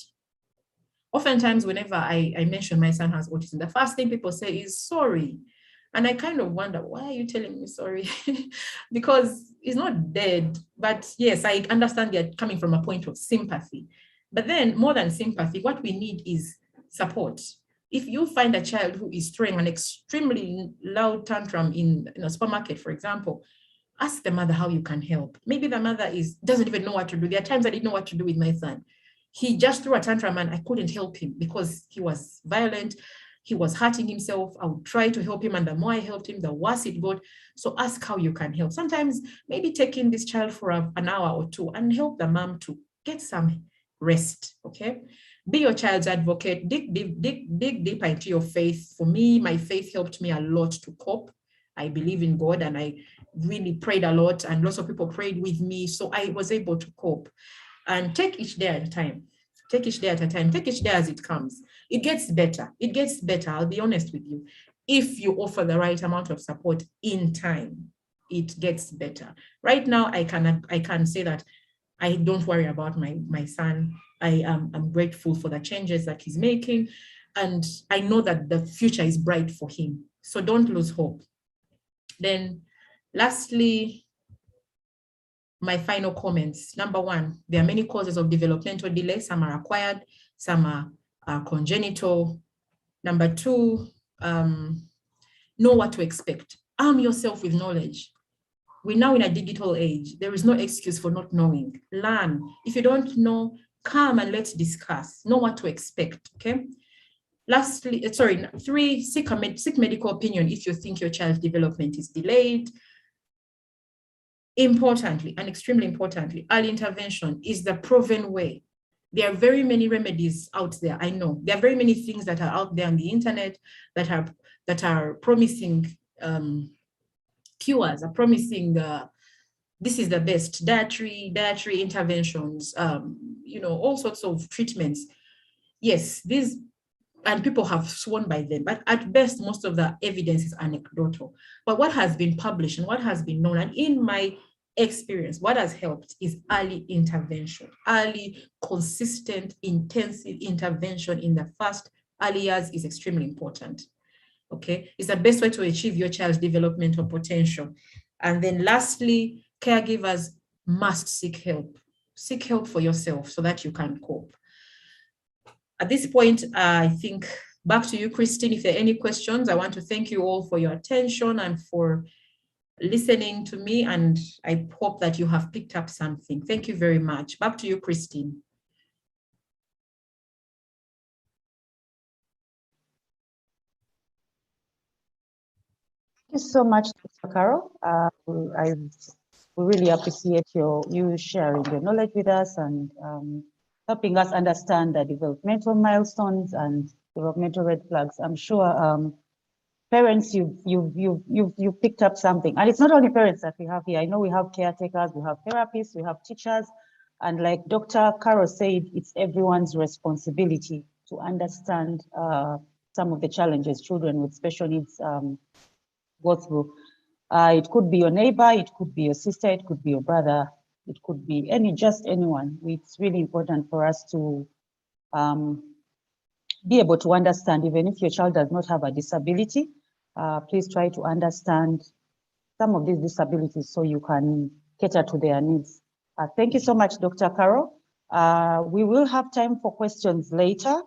Oftentimes, whenever I mention my son has autism, the first thing people say is sorry. And I kind of wonder, why are you telling me sorry? Because he's not dead. But yes, I understand they're coming from a point of sympathy. But then more than sympathy, what we need is support. If you find a child who is throwing an extremely loud tantrum in a supermarket, for example, ask the mother how you can help. Maybe the mother doesn't even know what to do. There are times I didn't know what to do with my son. He just threw a tantrum and I couldn't help him because he was violent. He was hurting himself. I would try to help him, and the more I helped him, the worse it got. So ask how you can help. Sometimes maybe take in this child for an hour or two and help the mom to get some rest, okay? Be your child's advocate. Dig deeper into your faith. For me, my faith helped me a lot to cope. I believe in God, and I really prayed a lot, and lots of people prayed with me. So I was able to cope. And take each day at a time. Take each day at a time. Take each day as it comes. It gets better. It gets better. I'll be honest with you. If you offer the right amount of support in time. it gets better. Right now, I can say that I don't worry about my son. I'm grateful for the changes that he's making, and I know that the future is bright for him. So don't lose hope. Then lastly, my final comments. Number one, there are many causes of developmental delay. Some are acquired, some are congenital. Number two, know what to expect. Arm yourself with knowledge. We're now in a digital age. There is no excuse for not knowing. Learn. If you don't know, come and let's discuss. Know what to expect, okay? Lastly, three, seek medical opinion if you think your child's development is delayed. Importantly, and extremely importantly, early intervention is the proven way. There are very many remedies out there. I know there are very many things that are out there on the internet that are promising cures, are promising this is the best dietary interventions, all sorts of treatments. Yes, these, and people have sworn by them, but at best, most of the evidence is anecdotal. But what has been published and what has been known, and in my experience, what has helped is early intervention, early, consistent, intensive intervention in the first early years is extremely important. Okay, it's the best way to achieve your child's developmental potential. And then lastly, caregivers must seek help. Seek help for yourself so that you can cope. At this point, I think back to you, Christine. If there are any questions, I want to thank you all for your attention and for listening to me, and I hope that you have picked up something. Thank you very much. Back to you, Christine. Thank you so much, Dr. Carol. We really appreciate you sharing your knowledge with us and helping us understand the developmental milestones and developmental red flags. I'm sure parents, you've picked up something, and it's not only parents that we have here. I know we have caretakers, we have therapists, we have teachers, and like Dr. Carol said, it's everyone's responsibility to understand some of the challenges children with special needs go through. It could be your neighbor, it could be your sister, it could be your brother, it could be just anyone. It's really important for us to be able to understand, even if your child does not have a disability, please try to understand some of these disabilities so you can cater to their needs. Thank you so much, Dr. Carol. We will have time for questions later.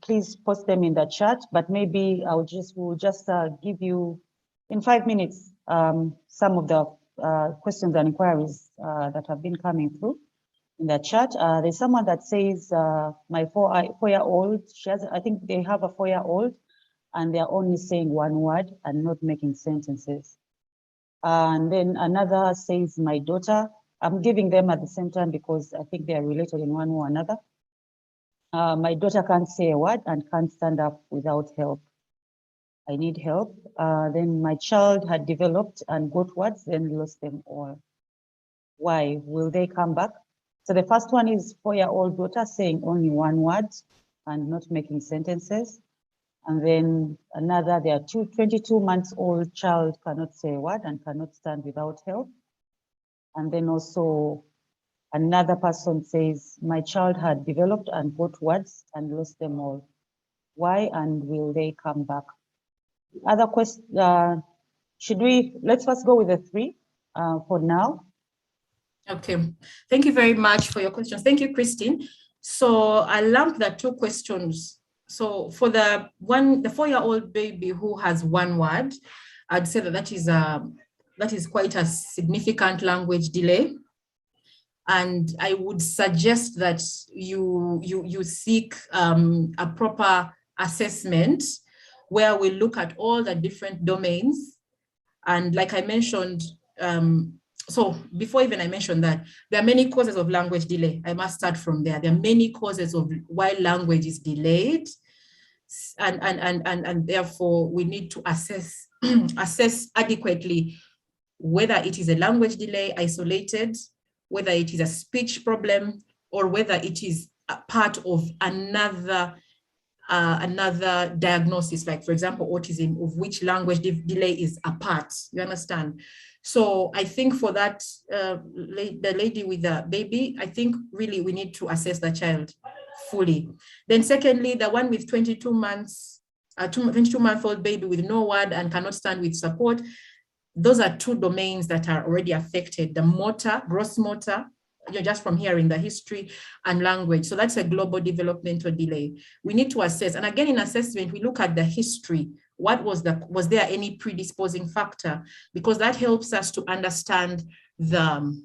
Please post them in the chat, but maybe we'll just give you in 5 minutes some of the questions and inquiries that have been coming through in the chat. There's someone that says, my 4-year-old, I think they have a 4-year-old and they're only saying one word and not making sentences. And then another says, my daughter, I'm giving them at the same time because I think they are related in one way or another. My daughter can't say a word and can't stand up without help. I need help. Then my child had developed and got words, then lost them all. Why? Will they come back? So the first one is 4-year-old daughter saying only one word and not making sentences. And then another, their 22-month-old child cannot say a word and cannot stand without help. And then also another person says, my child had developed and got words and lost them all. Why, and will they come back? Other question, let's first go with the 3 for now. Okay, thank you very much for your questions. Thank you, Christine. So I lumped the 2 questions. So for the 4-year-old baby who has one word, I'd say that is quite a significant language delay. And I would suggest that you seek a proper assessment where we look at all the different domains. And like I mentioned, so before even I mentioned that, there are many causes of language delay. I must start from there. There are many causes of why language is delayed. And therefore we need to assess adequately whether it is a language delay isolated, whether it is a speech problem, or whether it is a part of another another diagnosis, like for example, autism, of which language delay is a part, you understand? So I think for that, the lady with the baby, I think really we need to assess the child fully. Then secondly, the one with 22 months, 22-month-old baby with no word and cannot stand with support, those are two domains that are already affected, the motor, gross motor, just from hearing the history, and language. So that's a global developmental delay. We need to assess. And again, in assessment, we look at the history. Was there any predisposing factor? Because that helps us to understand the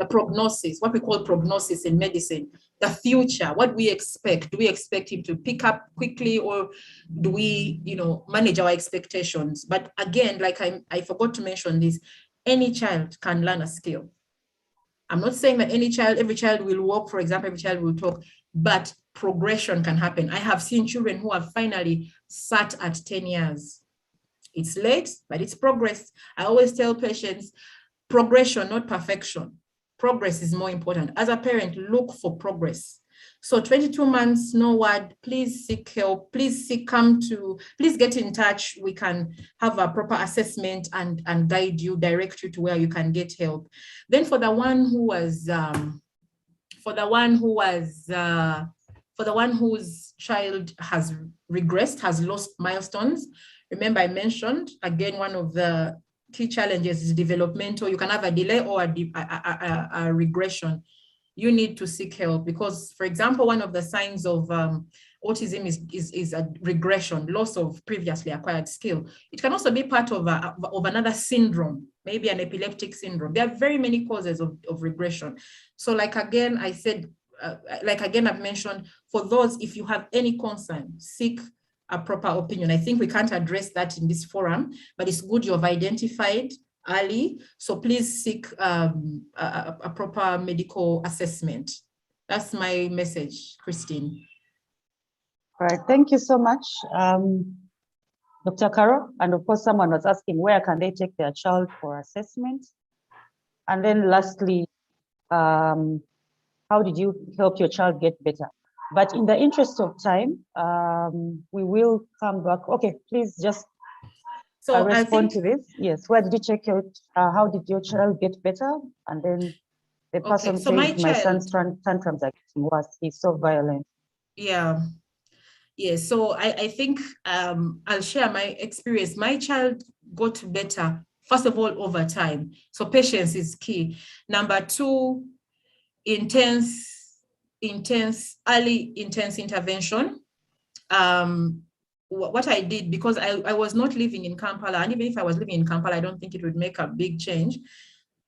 prognosis, what we call prognosis in medicine, the future, what we expect. Do we expect him to pick up quickly, or do we, manage our expectations? But again, like I forgot to mention this, any child can learn a skill. I'm not saying that every child will walk, for example, every child will talk, but progression can happen. I have seen children who have finally sat at 10 years. It's late, but it's progress. I always tell patients, progression, not perfection. Progress is more important. As a parent, look for progress. So 22 months, no word, please seek help, please get in touch. We can have a proper assessment and guide you, direct you to where you can get help. Then for the one whose child has regressed, has lost milestones, remember I mentioned, again, one of the key challenges is developmental. You can have a delay or a regression. You need to seek help because, for example, one of the signs of autism is a regression, loss of previously acquired skill. It can also be part of another syndrome, maybe an epileptic syndrome. There are very many causes of regression. So I've mentioned, for those, if you have any concern, seek a proper opinion. I think we can't address that in this forum, but it's good you've identified early. So please seek a proper medical assessment. That's my message, Christine. All right, thank you so much, Dr. Carol. And of course, someone was asking, where can they take their child for assessment? And then lastly, how did you help your child get better? But in the interest of time, we will come back. Okay, please just respond to this. Yes, where did you check out? How did your child get better? And then the person says, my son's tantrums are getting worse. He's so violent. Yeah. Yes, so I think I'll share my experience. My child got better, first of all, over time. So patience is key. Number two, early intense intervention. What I did, because I was not living in Kampala, and even if I was living in Kampala, I don't think it would make a big change.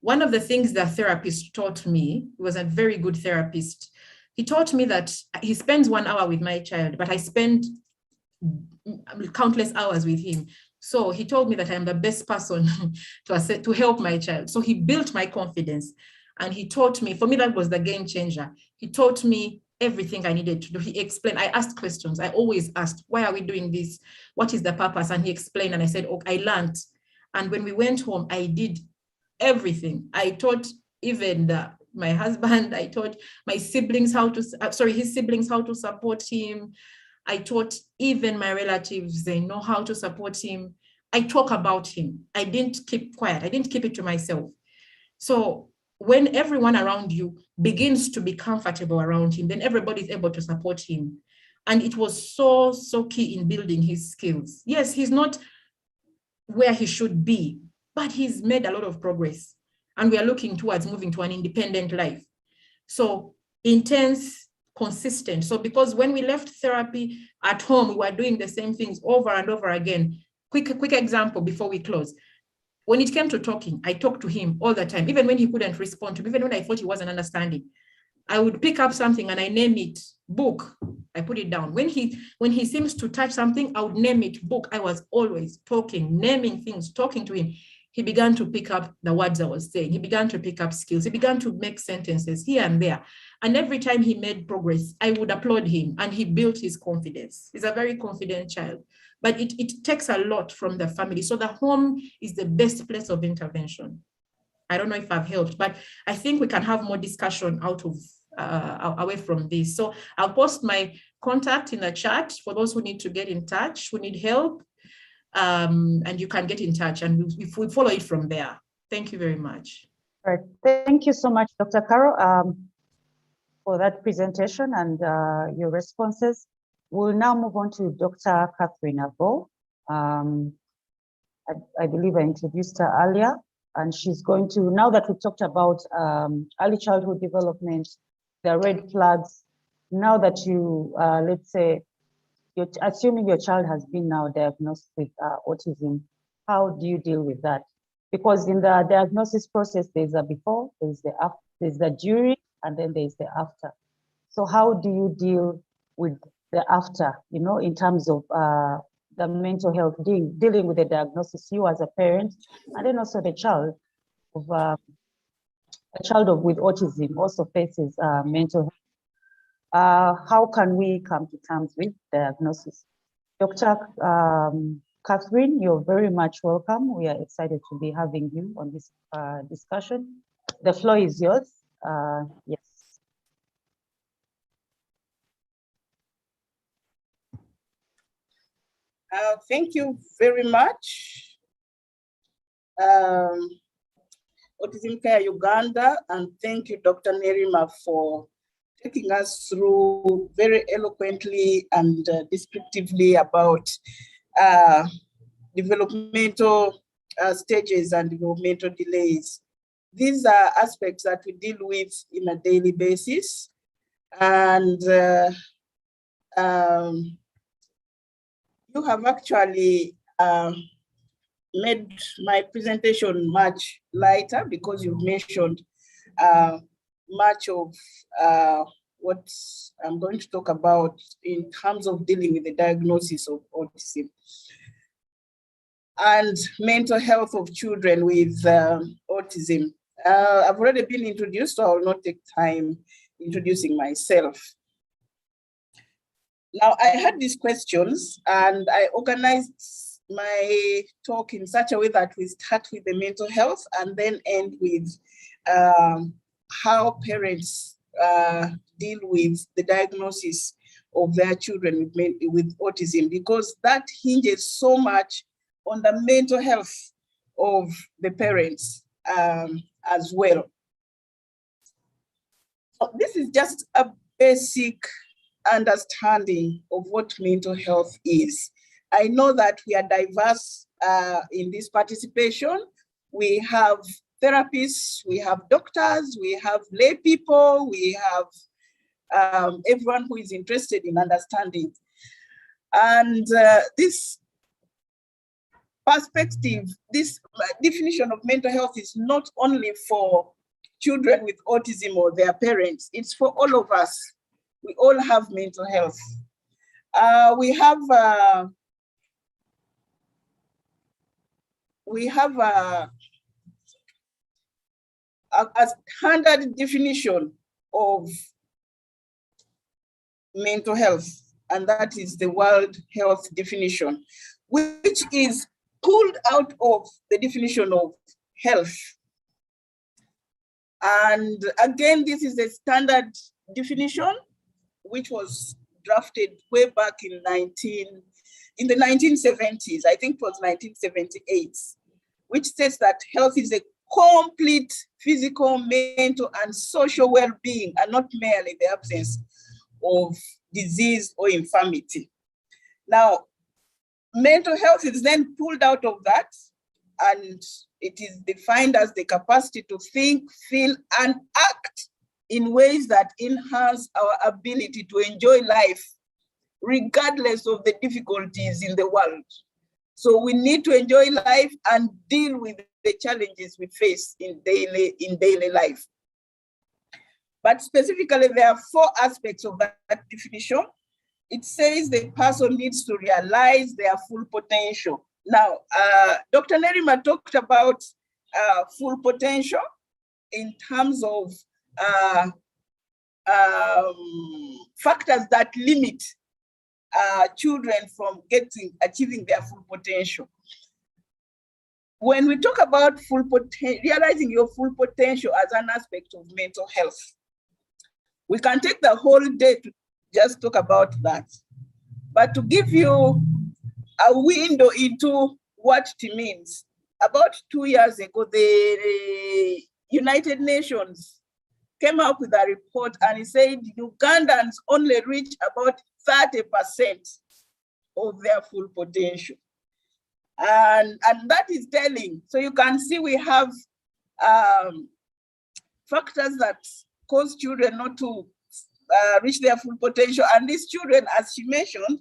One of the things the therapist taught me, he was a very good therapist. He taught me that he spends 1 hour with my child, but I spend countless hours with him. So he told me that I am the best person to help my child. So he built my confidence, and he taught me, for me, that was the game changer. He taught me everything I needed to do. He explained, I asked questions. I always asked, why are we doing this? What is the purpose? And he explained, and I said, I learned. And when we went home, I did everything. I taught even my husband, I taught my siblings his siblings how to support him. I taught even my relatives, they know how to support him. I talk about him. I didn't keep quiet. I didn't keep it to myself. So when everyone around you begins to be comfortable around him, then everybody's able to support him. And it was so key in building his skills. Yes, he's not where he should be, but he's made a lot of progress. And we are looking towards moving to an independent life. So intense, consistent. So because when we left therapy at home, we were doing the same things over and over again. Quick example before we close. When it came to talking, I talked to him all the time, even when he couldn't respond to me, even when I thought he wasn't understanding. I would pick up something and I name it book. I put it down. When he seems to touch something, I would name it book. I was always talking, naming things, talking to him. He began to pick up the words I was saying. He began to pick up skills. He began to make sentences here and there. And every time he made progress, I would applaud him, and he built his confidence. He's a very confident child, but it takes a lot from the family. So the home is the best place of intervention. I don't know if I've helped, but I think we can have more discussion out of away from this. So I'll post my contact in the chat for those who need to get in touch, who need help, and you can get in touch and we follow it from there. Thank you very much. All right. Thank you so much, Dr. Carol, for that presentation and your responses. We'll now move on to Dr. Catherine Abo. I believe I introduced her earlier, and she's going to, now that we've talked about early childhood development, the red flags, now that you, let's say, you're assuming your child has been now diagnosed with autism, how do you deal with that? Because in the diagnosis process, there's a before, there's the after, there's the during, and then there's the after. So how do you deal with the after, you know, in terms of the mental health, dealing with the diagnosis, you as a parent, and then also the child of with autism also faces mental health. How can we come to terms with diagnosis? Dr. Catherine, you're very much welcome. We are excited to be having you on this discussion. The floor is yours. Yes. Thank you very much, Autism Care Uganda, and thank you, Dr. Nerima, for taking us through very eloquently and descriptively about developmental stages and developmental delays. These are aspects that we deal with in a daily basis, and you have actually made my presentation much lighter because you've mentioned much of what I'm going to talk about in terms of dealing with the diagnosis of autism and mental health of children with autism. I've already been introduced, so I will not take time introducing myself. Now, I had these questions and I organized my talk in such a way that we start with the mental health and then end with how parents deal with the diagnosis of their children with autism, because that hinges so much on the mental health of the parents as well. So this is just a basic understanding of what mental health is. I know that we are diverse in this participation. We have therapists, we have doctors, we have lay people, we have everyone who is interested in understanding. And this perspective, this definition of mental health is not only for children with autism or their parents, it's for all of us. We all have mental health. We have a standard definition of mental health, and that is the World Health Definition, which is pulled out of the definition of health. And again, this is a standard definition which was drafted way back in the 1970s, I think it was 1978, which says that health is a complete physical, mental, and social well-being, and not merely the absence of disease or infirmity. Now, mental health is then pulled out of that, and it is defined as the capacity to think, feel, and act in ways that enhance our ability to enjoy life, regardless of the difficulties in the world. So we need to enjoy life and deal with the challenges we face in daily life. But specifically, there are 4 aspects of that definition. It says the person needs to realize their full potential. Now, Dr. Nerima talked about full potential in terms of factors that limit children from achieving their full potential. When we talk about realizing your full potential as an aspect of mental health, we can take the whole day to just talk about that. But to give you a window into what it means, about 2 years ago, the United Nations came up with a report and it said Ugandans only reach about 30% of their full potential. And that is telling. So you can see we have factors that cause children not to reach their full potential. And these children, as she mentioned,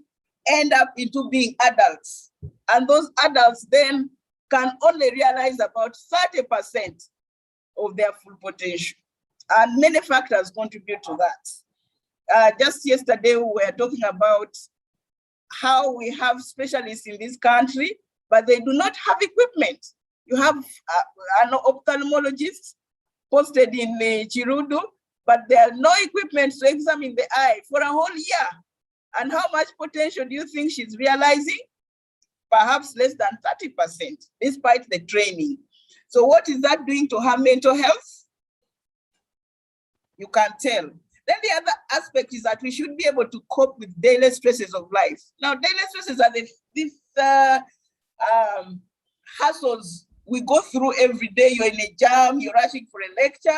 end up into being adults. And those adults then can only realize about 30% of their full potential. And many factors contribute to that. Just yesterday, we were talking about how we have specialists in this country, but they do not have equipment. You have an ophthalmologist posted in Chirudu, but there are no equipment to examine the eye for a whole year. And how much potential do you think she's realizing? Perhaps less than 30%, despite the training. So what is that doing to her mental health? You can tell. Then the other aspect is that we should be able to cope with daily stresses of life. Now, daily stresses are these hassles we go through every day. You're in a jam, you're rushing for a lecture,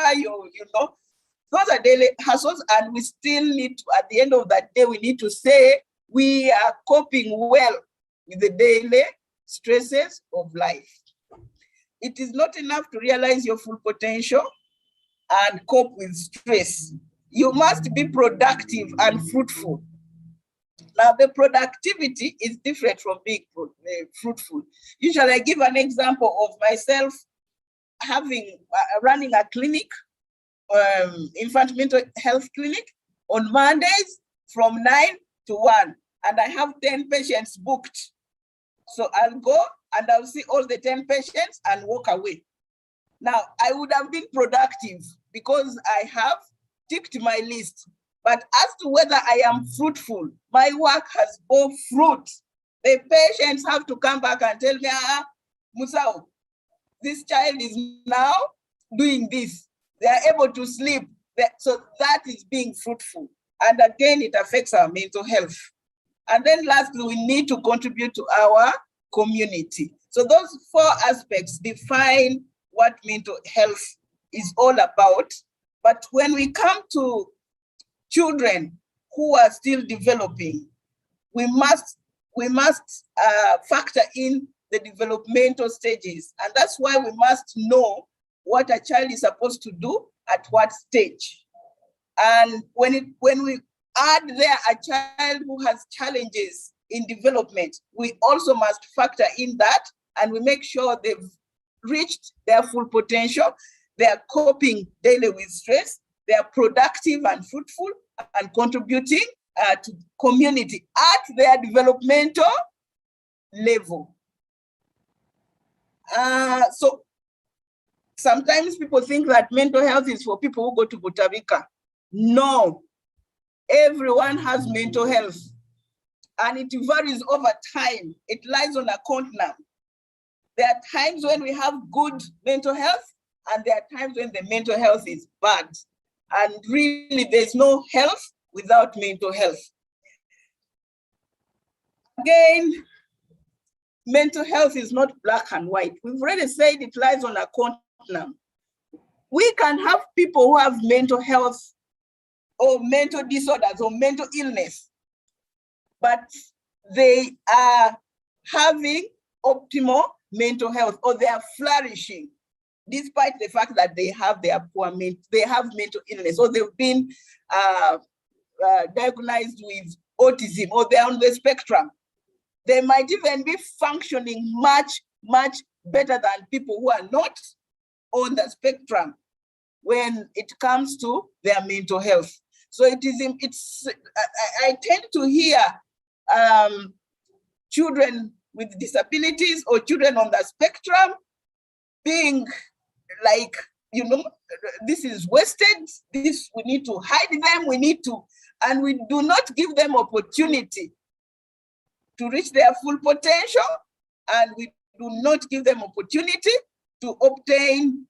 those are daily hassles, and we still need to, at the end of that day, we need to say we are coping well with the daily stresses of life. It is not enough to realize your full potential and cope with stress. You must be productive and fruitful. Now, the productivity is different from being fruitful. Usually, I give an example of myself running a clinic, infant mental health clinic on Mondays from 9 to 1, and I have 10 patients booked. So I'll go and I'll see all the 10 patients and walk away. Now, I would have been productive because I have ticked my list. But as to whether I am fruitful, my work has borne fruit. The patients have to come back and tell me, Musao, this child is now doing this. They are able to sleep. So that is being fruitful. And again, it affects our mental health. And then lastly, we need to contribute to our community. So those 4 aspects define what mental health is all about. But when we come to children who are still developing, we must factor in the developmental stages. And that's why we must know what a child is supposed to do at what stage. And when we add there a child who has challenges in development, we also must factor in that, and we make sure they've reached their full potential, they are coping daily with stress, they are productive and fruitful and contributing to community at their developmental level. So sometimes people think that mental health is for people who go to Butabika. No, everyone has mental health, and it varies over time. It lies on a continuum. There are times when we have good mental health, and there are times when the mental health is bad. And really, there's no health without mental health. Again, mental health is not black and white. We've already said it lies on a continuum. We can have people who have mental health or mental disorders or mental illness, but they are having optimal mental health, or they are flourishing, despite the fact that they have mental illness, or they've been diagnosed with autism, or they're on the spectrum. They might even be functioning much, much better than people who are not on the spectrum when it comes to their mental health. So I tend to hear children with disabilities or children on the spectrum being like, this is wasted, we need to hide them, and we do not give them opportunity to reach their full potential, and we do not give them opportunity to obtain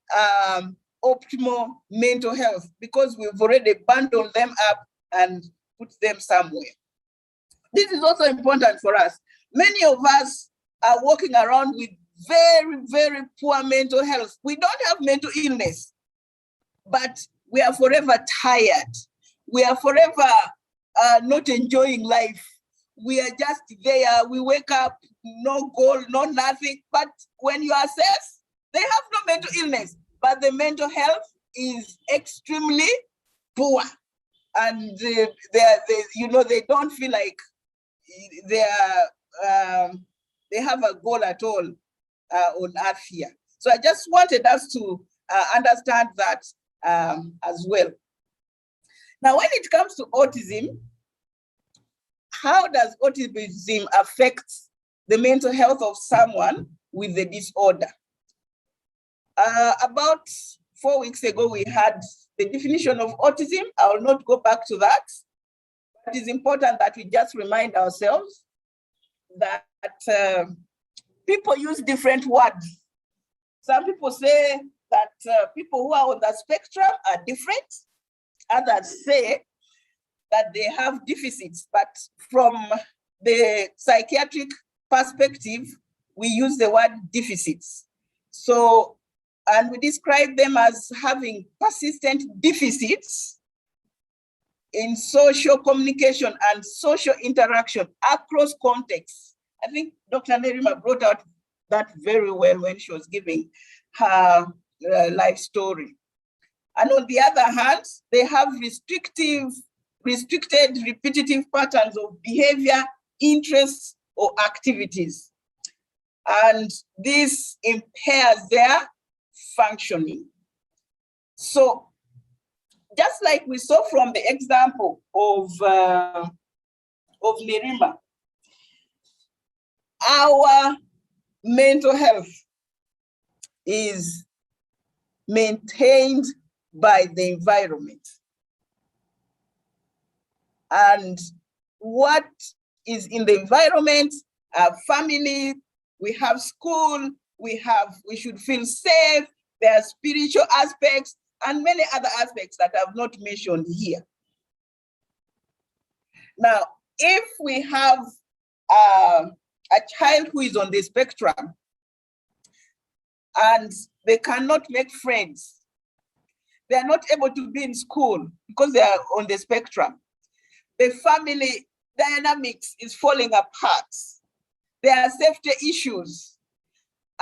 optimal mental health, because we've already bundled them up and put them somewhere. This is also important for us. Many of us are walking around with very, very poor mental health. We don't have mental illness, but we are forever tired. We are forever not enjoying life. We are just there. We wake up, no goal, no nothing. But when you assess, they have no mental illness, but the mental health is extremely poor. And they don't feel like they have a goal at all on earth here. So I just wanted us to understand that as well. Now, when it comes to autism, how does autism affect the mental health of someone with the disorder? About 4 weeks ago, we had the definition of autism. I will not go back to that. It is important that we just remind ourselves that people use different words. Some people say that people who are on the spectrum are different. Others say that they have deficits, but from the psychiatric perspective, we use the word deficits. So, and we describe them as having persistent deficits in social communication and social interaction across contexts. I think Dr. Nerima brought out that very well when she was giving her life story. And on the other hand, they have restricted, repetitive patterns of behavior, interests, or activities. And this impairs their functioning. So, just like we saw from the example of Nerima, our mental health is maintained by the environment. And what is in the environment, family, we have school, we should feel safe, there are spiritual aspects, and many other aspects that I've not mentioned here. Now, if we have a child who is on the spectrum and they cannot make friends, they are not able to be in school because they are on the spectrum, the family dynamics is falling apart, there are safety issues,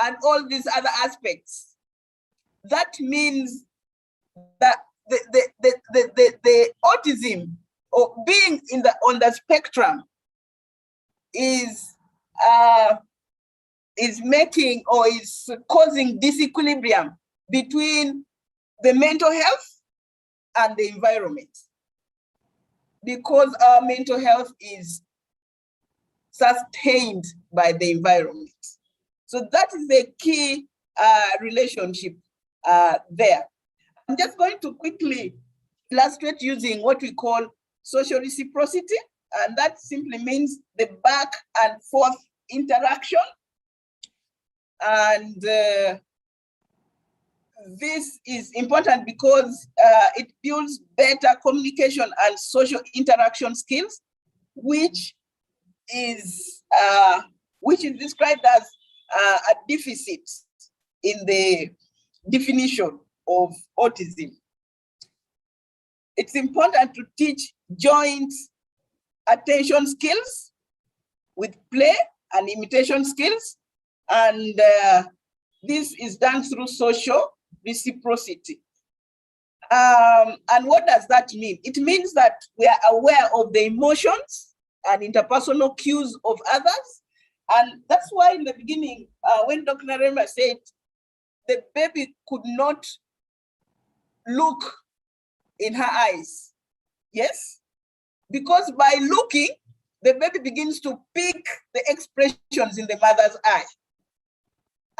and all these other aspects. That means that the autism or being on the spectrum is making or is causing disequilibrium between the mental health and the environment, because our mental health is sustained by the environment. So that is the key relationship there. I'm just going to quickly illustrate using what we call social reciprocity, and that simply means the back and forth interaction. And this is important because it builds better communication and social interaction skills, which is described as a deficit in the definition of autism. It's important to teach joint attention skills with play and imitation skills, and this is done through social reciprocity. And what does that mean? It means that we are aware of the emotions and interpersonal cues of others. And that's why in the beginning, when Dr. Nerima said the baby could not look in her eyes, yes? Because by looking, the baby begins to pick the expressions in the mother's eye.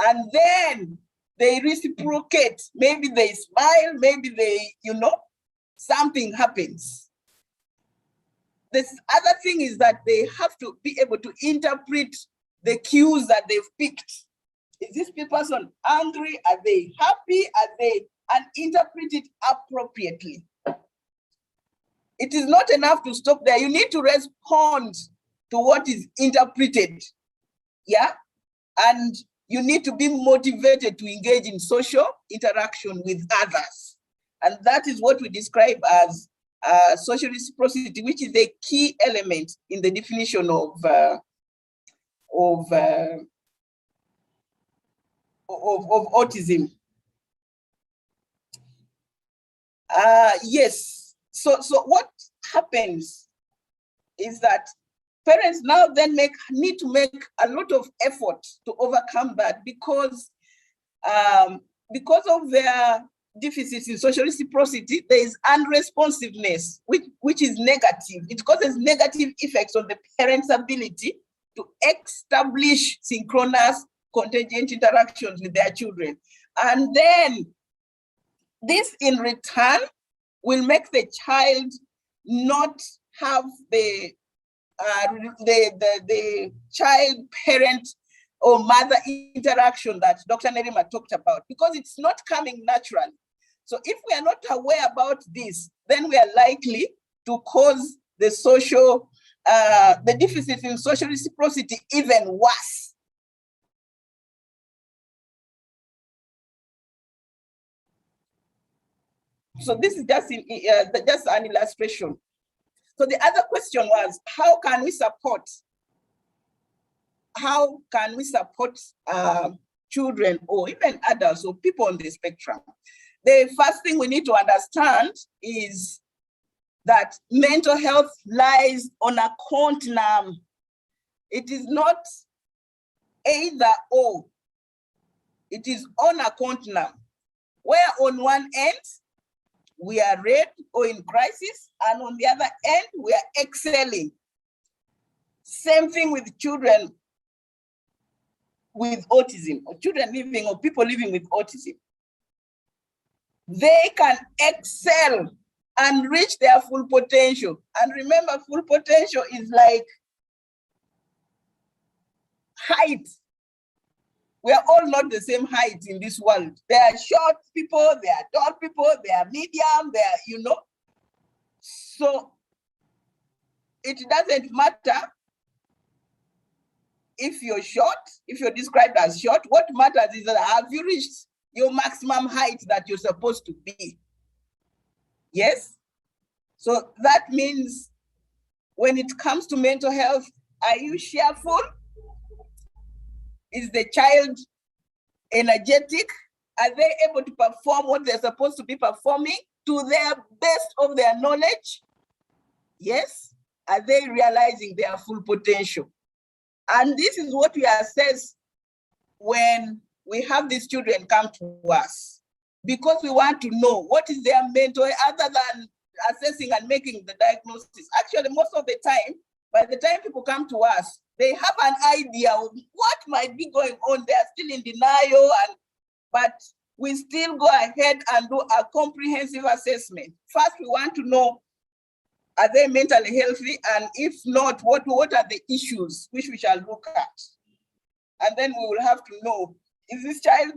And then they reciprocate. Maybe they smile, maybe they, something happens. This other thing is that they have to be able to interpret the cues that they've picked. Is this person angry? Are they happy? And interpret it appropriately. It is not enough to stop there. You need to respond to what is interpreted. Yeah. And you need to be motivated to engage in social interaction with others. And that is what we describe as social reciprocity, which is a key element in the definition of autism. Yes. So what happens is that parents now then need to make a lot of effort to overcome that because of their deficits in social reciprocity, there is unresponsiveness, which is negative. It causes negative effects on the parent's ability to establish synchronous contingent interactions with their children. And then this in return will make the child not have the child parent or mother interaction that Dr. Nerima talked about, because it's not coming naturally. So if we are not aware about this, then we are likely to cause the social, the deficit in social reciprocity even worse. So this is just an illustration. So the other question was, how can we support children or even adults or people on the spectrum? The first thing we need to understand is that mental health lies on a continuum. It is not either or. It is on a continuum, where on one end, we are red or in crisis, and on the other end, we are excelling. Same thing with children with autism, or children living, or people living with autism. They can excel and reach their full potential. And remember, full potential is like height. We are all not the same height in this world. There are short people, there are tall people, there are medium, there are, you know. So it doesn't matter if you're short, if you're described as short. What matters is that have you reached your maximum height that you're supposed to be? Yes? So that means when it comes to mental health, are you cheerful? Is the child energetic? Are they able to perform what they're supposed to be performing to their best of their knowledge? Yes. Are they realizing their full potential? And this is what we assess when we have these children come to us, because we want to know what is their mental, other than assessing and making the diagnosis. Actually, most of the time, by the time people come to us, they have an idea of what might be going on. They're still in denial, but we still go ahead and do a comprehensive assessment. First, we want to know, are they mentally healthy? And if not, what are the issues which we shall look at? And then we will have to know, is this child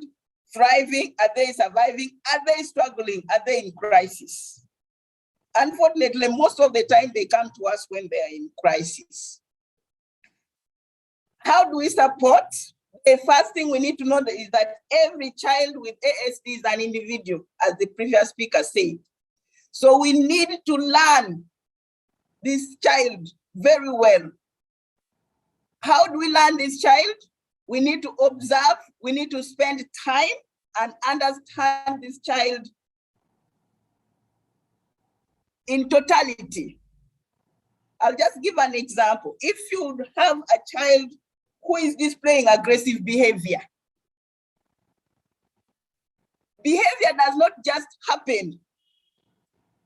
thriving? Are they surviving? Are they struggling? Are they in crisis? Unfortunately, most of the time they come to us when they are in crisis. How do we support? The first thing we need to know is that every child with ASD is an individual, as the previous speaker said. So we need to learn this child very well. How do we learn this child? We need to observe, we need to spend time and understand this child in totality. I'll just give an example. If you have a child who is displaying aggressive behavior, behavior does not just happen.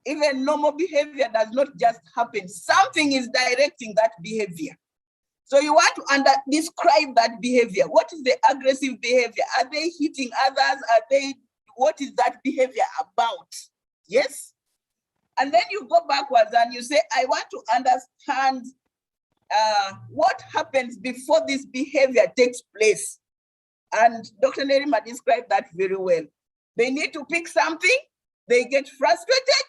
Even normal behavior does not just happen. Something is directing that behavior. So you want to describe that behavior. What is the aggressive behavior? Are they hitting others? What is that behavior about? Yes? And then you go backwards and you say, I want to understand what happens before this behavior takes place. And Dr. Nerima described that very well. They need to pick something, they get frustrated,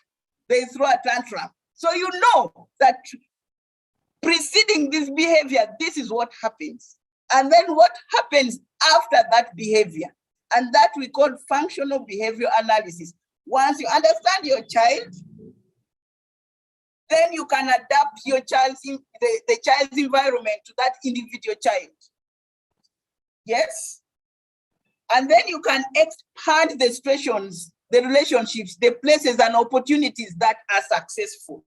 they throw a tantrum. So you know that preceding this behavior, this is what happens. And then what happens after that behavior. And that we call functional behavior analysis. Once you understand your child, then you can adapt your child's the child's environment to that individual child. Yes? And then you can expand the situations, the relationships, the places and opportunities that are successful.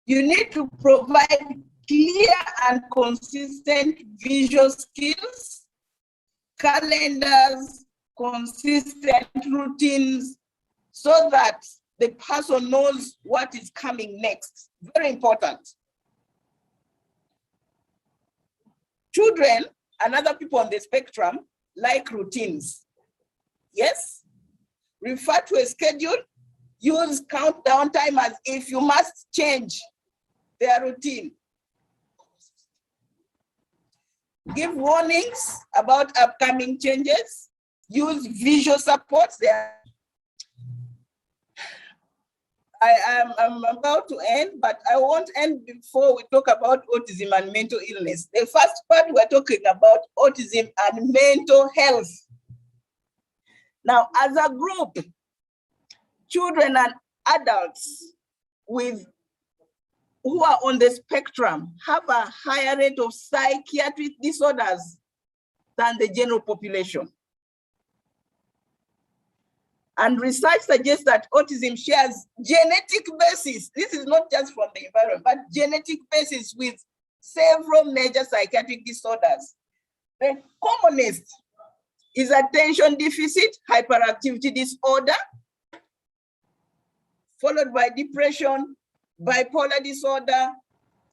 You need to provide clear and consistent visual skills, calendars, consistent routines, so that the person knows what is coming next. Very important. Children and other people on the spectrum like routines. Yes? Refer to a schedule, use countdown timers if you must change their routine. Give warnings about upcoming changes. Use visual supports there. I'm about to end, but I won't end before we talk about autism and mental illness. The first part, we're talking about autism and mental health. Now, as a group, children and adults who are on the spectrum have a higher rate of psychiatric disorders than the general population. And research suggests that autism shares genetic basis. This is not just from the environment, but genetic basis with several major psychiatric disorders. The commonest is attention deficit hyperactivity disorder, followed by depression, bipolar disorder,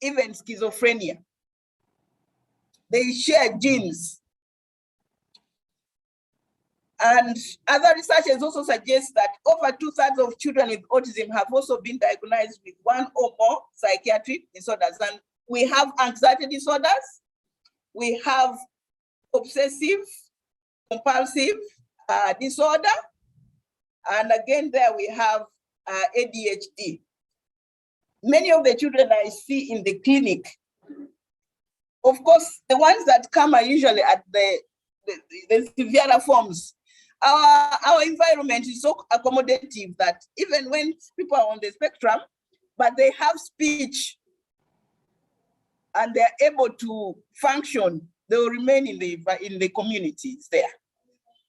even schizophrenia. They share genes. And other researchers also suggest that over 2/3 of children with autism have also been diagnosed with one or more psychiatric disorders. And we have anxiety disorders, we have obsessive compulsive disorder, and again there we have ADHD. Many of the children I see in the clinic, of course, the ones that come are usually at the severer forms. Our environment is so accommodative that even when people are on the spectrum, but they have speech and they're able to function, they will remain in the communities there.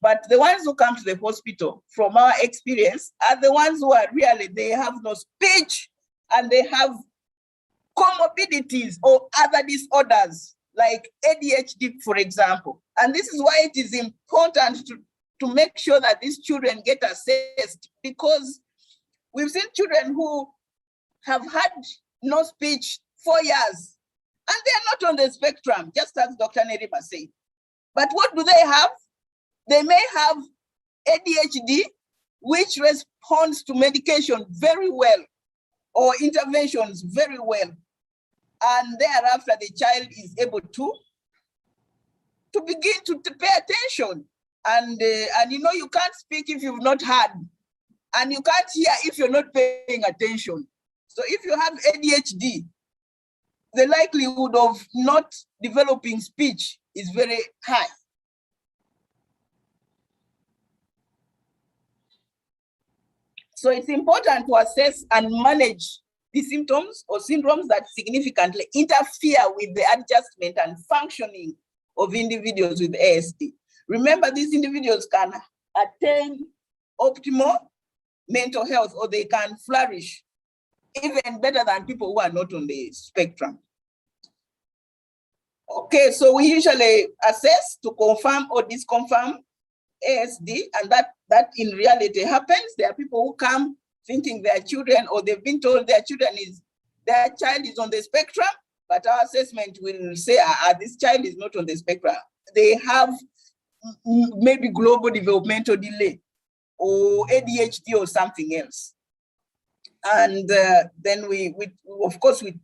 But the ones who come to the hospital, from our experience, are the ones who are really, they have no speech and they have comorbidities or other disorders like ADHD, for example. And this is why it is important to make sure that these children get assessed, because we've seen children who have had no speech 4 years and they are not on the spectrum, just as Dr. Nerima said. But what do they have? They may have ADHD, which responds to medication very well or interventions very well. And thereafter, the child is able to begin to pay attention. And you know, you can't speak if you've not heard, and you can't hear if you're not paying attention. So if you have ADHD, the likelihood of not developing speech is very high. So it's important to assess and manage the symptoms or syndromes that significantly interfere with the adjustment and functioning of individuals with ASD. Remember, these individuals can attain optimal mental health, or they can flourish even better than people who are not on the spectrum. Okay, so we usually assess to confirm or disconfirm ASD, and that in reality happens. There are people who come thinking their children, or they've been told their child is on the spectrum, but our assessment will say, this child is not on the spectrum. They have maybe global developmental delay or ADHD or something else. And then we of course, we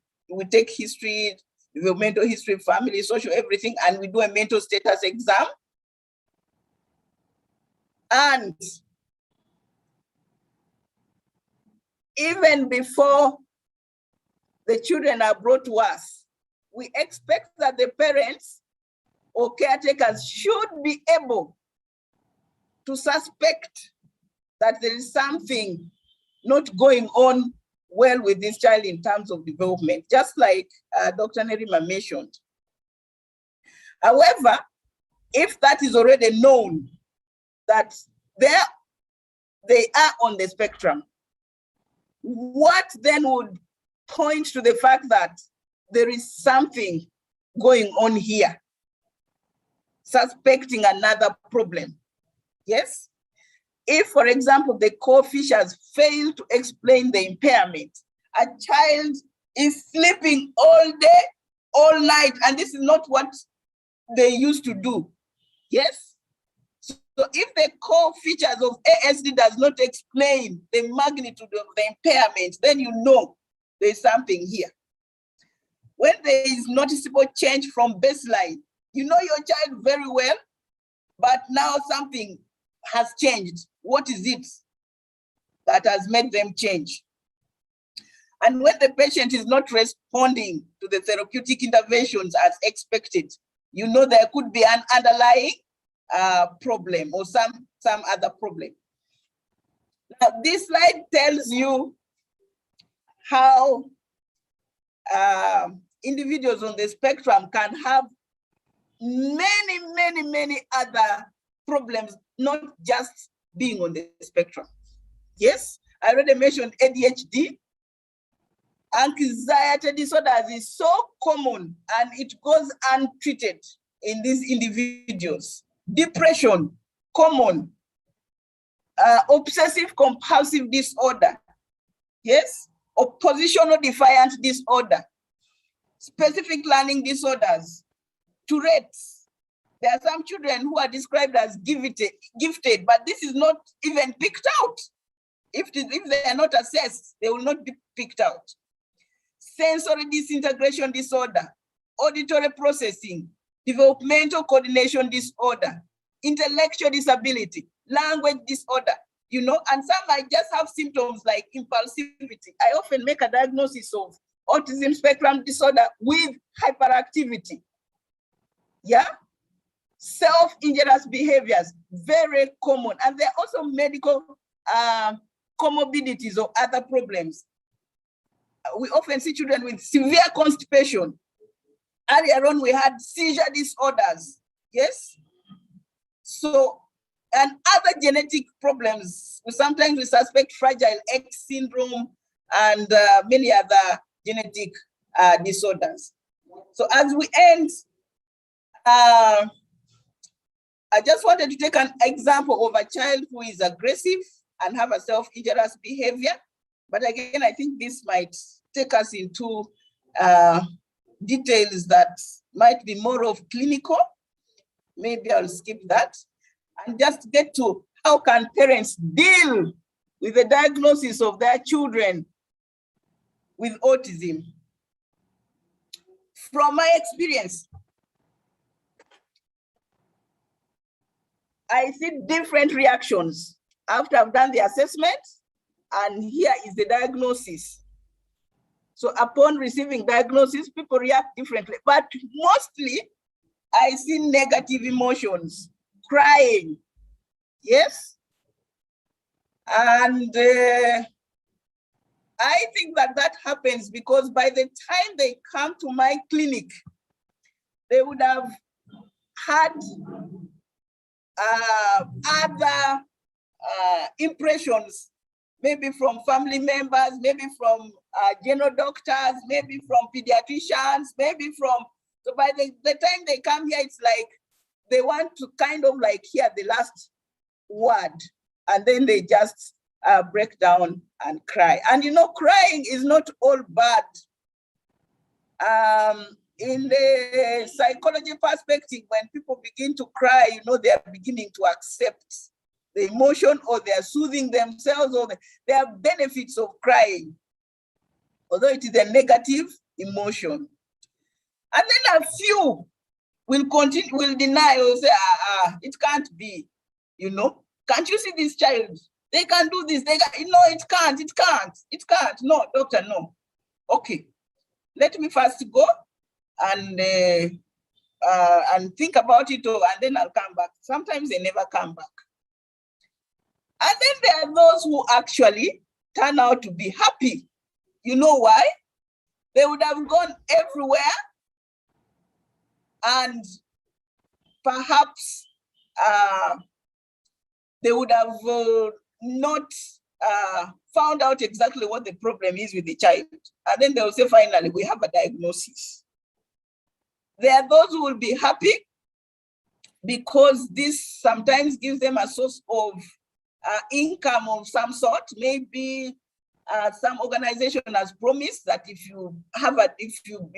take history, developmental history, family, social, everything, and we do a mental status exam. And even before the children are brought to us, we expect that the parents or caretakers should be able to suspect that there is something not going on well with this child in terms of development, just like Dr. Nerima mentioned. However, if that is already known that they are on the spectrum, what then would point to the fact that there is something going on here, suspecting another problem? Yes? If, for example, the co-features fail to explain the impairment, a child is sleeping all day, all night, and this is not what they used to do. Yes? So if the core features of ASD does not explain the magnitude of the impairment, then you know there's something here. When there is noticeable change from baseline, you know your child very well, but now something has changed. What is it that has made them change? And when the patient is not responding to the therapeutic interventions as expected, you know there could be an underlying problem or some other problem. Now, this slide tells you how individuals on the spectrum can have many other problems, not just being on the spectrum. Yes, I already mentioned ADHD. Anxiety disorders is so common and it goes untreated in these individuals. Depression, common. Obsessive compulsive disorder. Yes, oppositional defiant disorder. Specific learning disorders. Tourette's. There are some children who are described as gifted, but this is not even picked out. If they are not assessed, they will not be picked out. Sensory disintegration disorder, auditory processing, developmental coordination disorder, intellectual disability, language disorder, you know, and some might just have symptoms like impulsivity. I often make a diagnosis of autism spectrum disorder with hyperactivity. Yeah? Self-injurious behaviors, very common. And there are also medical comorbidities or other problems. We often see children with severe constipation. Earlier on, we had seizure disorders. Yes? So, and other genetic problems. Sometimes we suspect Fragile X syndrome and many other genetic disorders. So as we end, I just wanted to take an example of a child who is aggressive and have a self-injurious behavior. But again, I think this might take us into details that might be more of clinical. Maybe I'll skip that and just get to how can parents deal with the diagnosis of their children with autism. From my experience, I see different reactions after I've done the assessment, and here is the diagnosis. So upon receiving diagnosis, people react differently, but mostly I see negative emotions, crying, yes? And I think that happens because by the time they come to my clinic, they would have had other impressions, maybe from family members, maybe from general doctors, maybe from pediatricians, maybe from, so by the time they come here, it's like they want to kind of like hear the last word, and then they just break down and cry. And you know, crying is not all bad. In the psychology perspective, when people begin to cry, you know, they are beginning to accept the emotion, or they are soothing themselves, or there are benefits of crying, although it is a negative emotion. And then a few will continue, will deny, or say, it can't be, you know. Can't you see this child? They can do this. They can, no, it can't. No, doctor, no. Okay, let me first go and think about it, and then I'll come back. Sometimes they never come back. And then there are those who actually turn out to be happy. You know why? They would have gone everywhere and perhaps they would have not found out exactly what the problem is with the child. And then they will say, finally, we have a diagnosis. There are those who will be happy because this sometimes gives them a source of income of some sort. Maybe some organization has promised that if you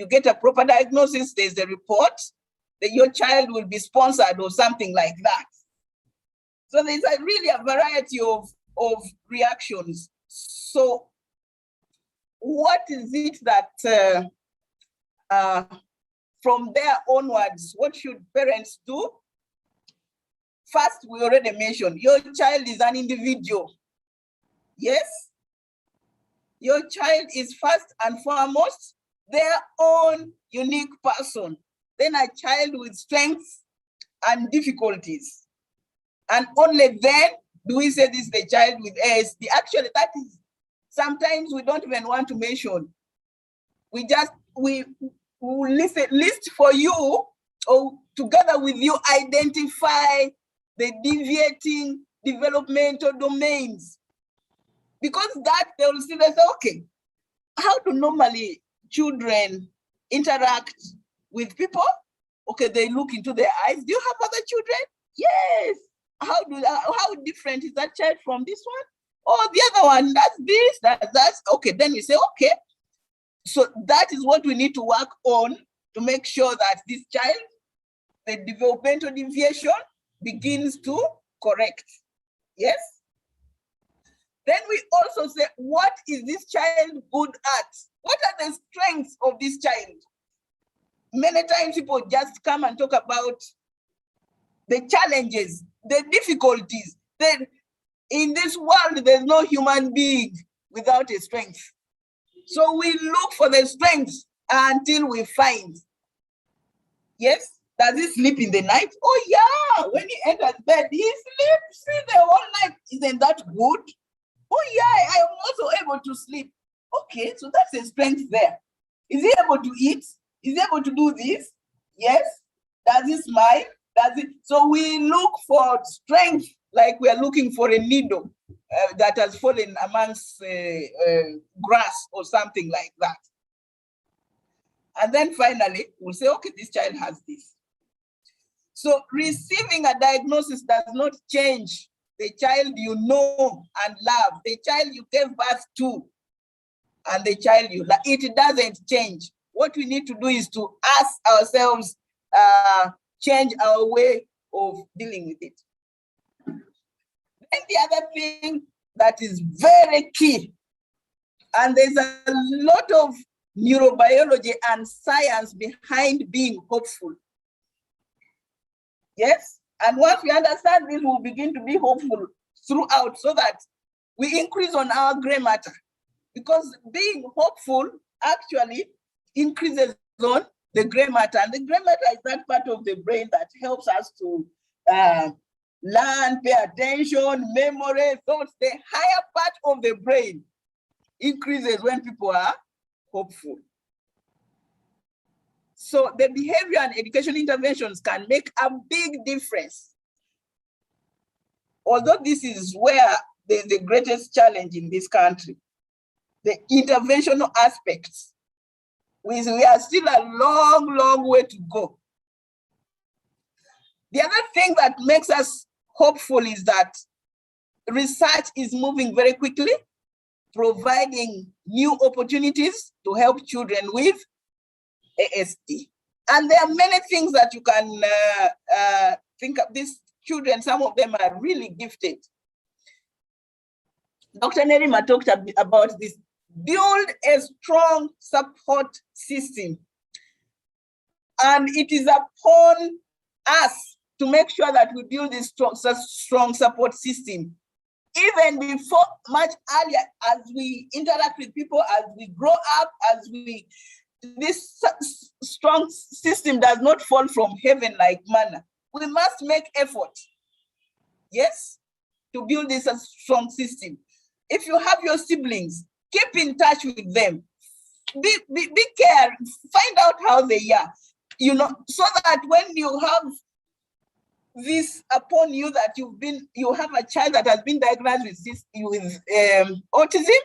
get a proper diagnosis, there's a report that your child will be sponsored or something like that. So there's really a variety of reactions. So what is it that from there onwards, what should parents do? First, we already mentioned, your child is an individual. Yes? Your child is first and foremost their own unique person. Then a child with strengths and difficulties. And only then do we say this is the child with ASD. Actually, that is, sometimes we don't even want to mention. We will list for you, or together with you, identify the deviating developmental domains. Because that they will see, they say, okay, how do normally children interact with people? Okay, they look into their eyes. Do you have other children? Yes. How different is that child from this one? Oh, the other one, that's this, that's, okay. Then we say, okay. So that is what we need to work on to make sure that this child, the developmental deviation begins to correct. Yes? Then we also say, what is this child good at? What are the strengths of this child? Many times people just come and talk about the challenges, the difficulties. Then in this world, there's no human being without a strength. So we look for the strengths until we find. Yes? Does he sleep in the night? Oh yeah, when he enters bed, he sleeps the whole night. Isn't that good? Oh yeah, I am also able to sleep. Okay, so that's a strength there. Is he able to eat? Is he able to do this? Yes. Does he smile? Does it? So we look for strength like we are looking for a needle that has fallen amongst grass or something like that. And then finally, we'll say, okay, this child has this. So receiving a diagnosis does not change the child you know and love, the child you gave birth to, and the child you love. It doesn't change. What we need to do is to ask ourselves, change our way of dealing with it. And the other thing that is very key, and there's a lot of neurobiology and science behind being hopeful. Yes? And once we understand this, we'll begin to be hopeful throughout so that we increase on our gray matter. Because being hopeful actually increases on the gray matter. And the gray matter is that part of the brain that helps us to learn, pay attention, memory, thoughts. The higher part of the brain increases when people are hopeful. So the behavior and education interventions can make a big difference. Although this is where there's the greatest challenge in this country, the interventional aspects, we are still a long, long way to go. The other thing that makes us hopeful is that research is moving very quickly, providing new opportunities to help children with ASD. And there are many things that you can think of. These children, some of them are really gifted. Dr. Nerima talked about this. Build a strong support system. And it is upon us to make sure that we build this strong support system. Even before, much earlier, as we interact with people, as we grow up, this strong system does not fall from heaven like manna. We must make effort, yes, to build this strong system. If you have your siblings, keep in touch with them. Be careful, find out how they are, so that when you have this upon you, that you have a child that has been diagnosed with autism,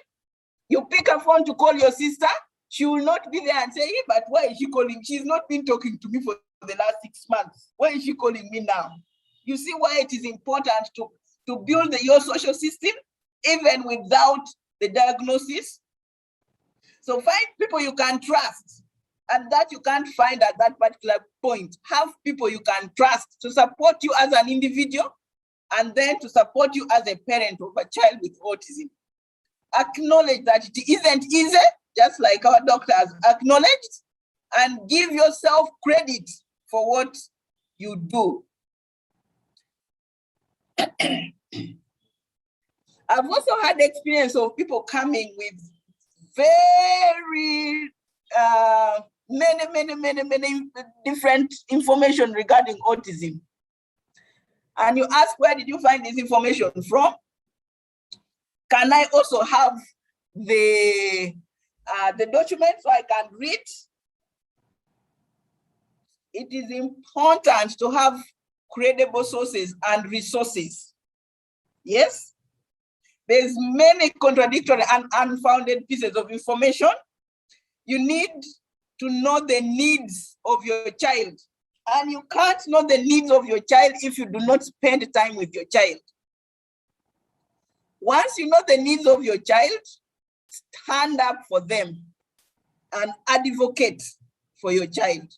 you pick a phone to call your sister. She will not be there and say, hey, but why is she calling? She's not been talking to me for the last 6 months. Why is she calling me now? You see why it is important to build your social system, even without the diagnosis. So find people you can trust, and that you can't find at that particular point. Have people you can trust to support you as an individual, and then to support you as a parent of a child with autism. Acknowledge that it isn't easy, just like our doctor has acknowledged, and give yourself credit for what you do. I've also had experience of people coming with very many different information regarding autism. And you ask, where did you find this information from? Can I also have the document so I can read? It is important to have credible sources and resources. Yes? There's many contradictory and unfounded pieces of information. You need to know the needs of your child. And you can't know the needs of your child if you do not spend time with your child. Once you know the needs of your child, stand up for them and advocate for your child.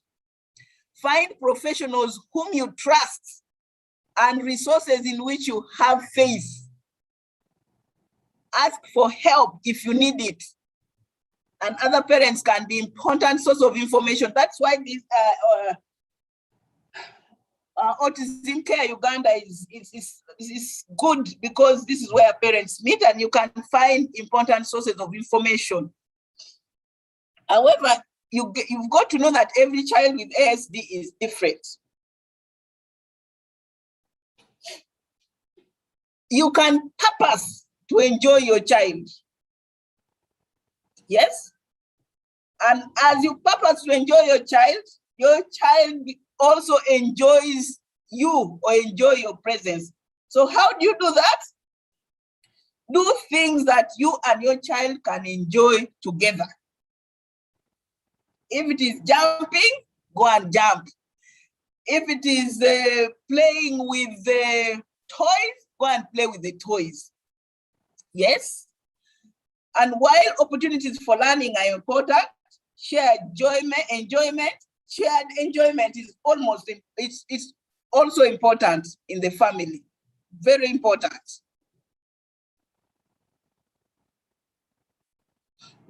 Find professionals whom you trust and resources in which you have faith. Ask for help if you need it. And other parents can be important source of information. That's why this Autism Care Uganda is good, because this is where parents meet and you can find important sources of information. However, you've got to know that every child with ASD is different. You can purpose to enjoy your child. Yes? And as you purpose to enjoy your child also enjoys you or enjoy your presence. So how do you do that? Do things that you and your child can enjoy together. If it is jumping, go and jump. If it is playing with the toys, go and play with the toys. Yes? And while opportunities for learning are important, shared enjoyment, shared enjoyment is it's also important in the family. Very important.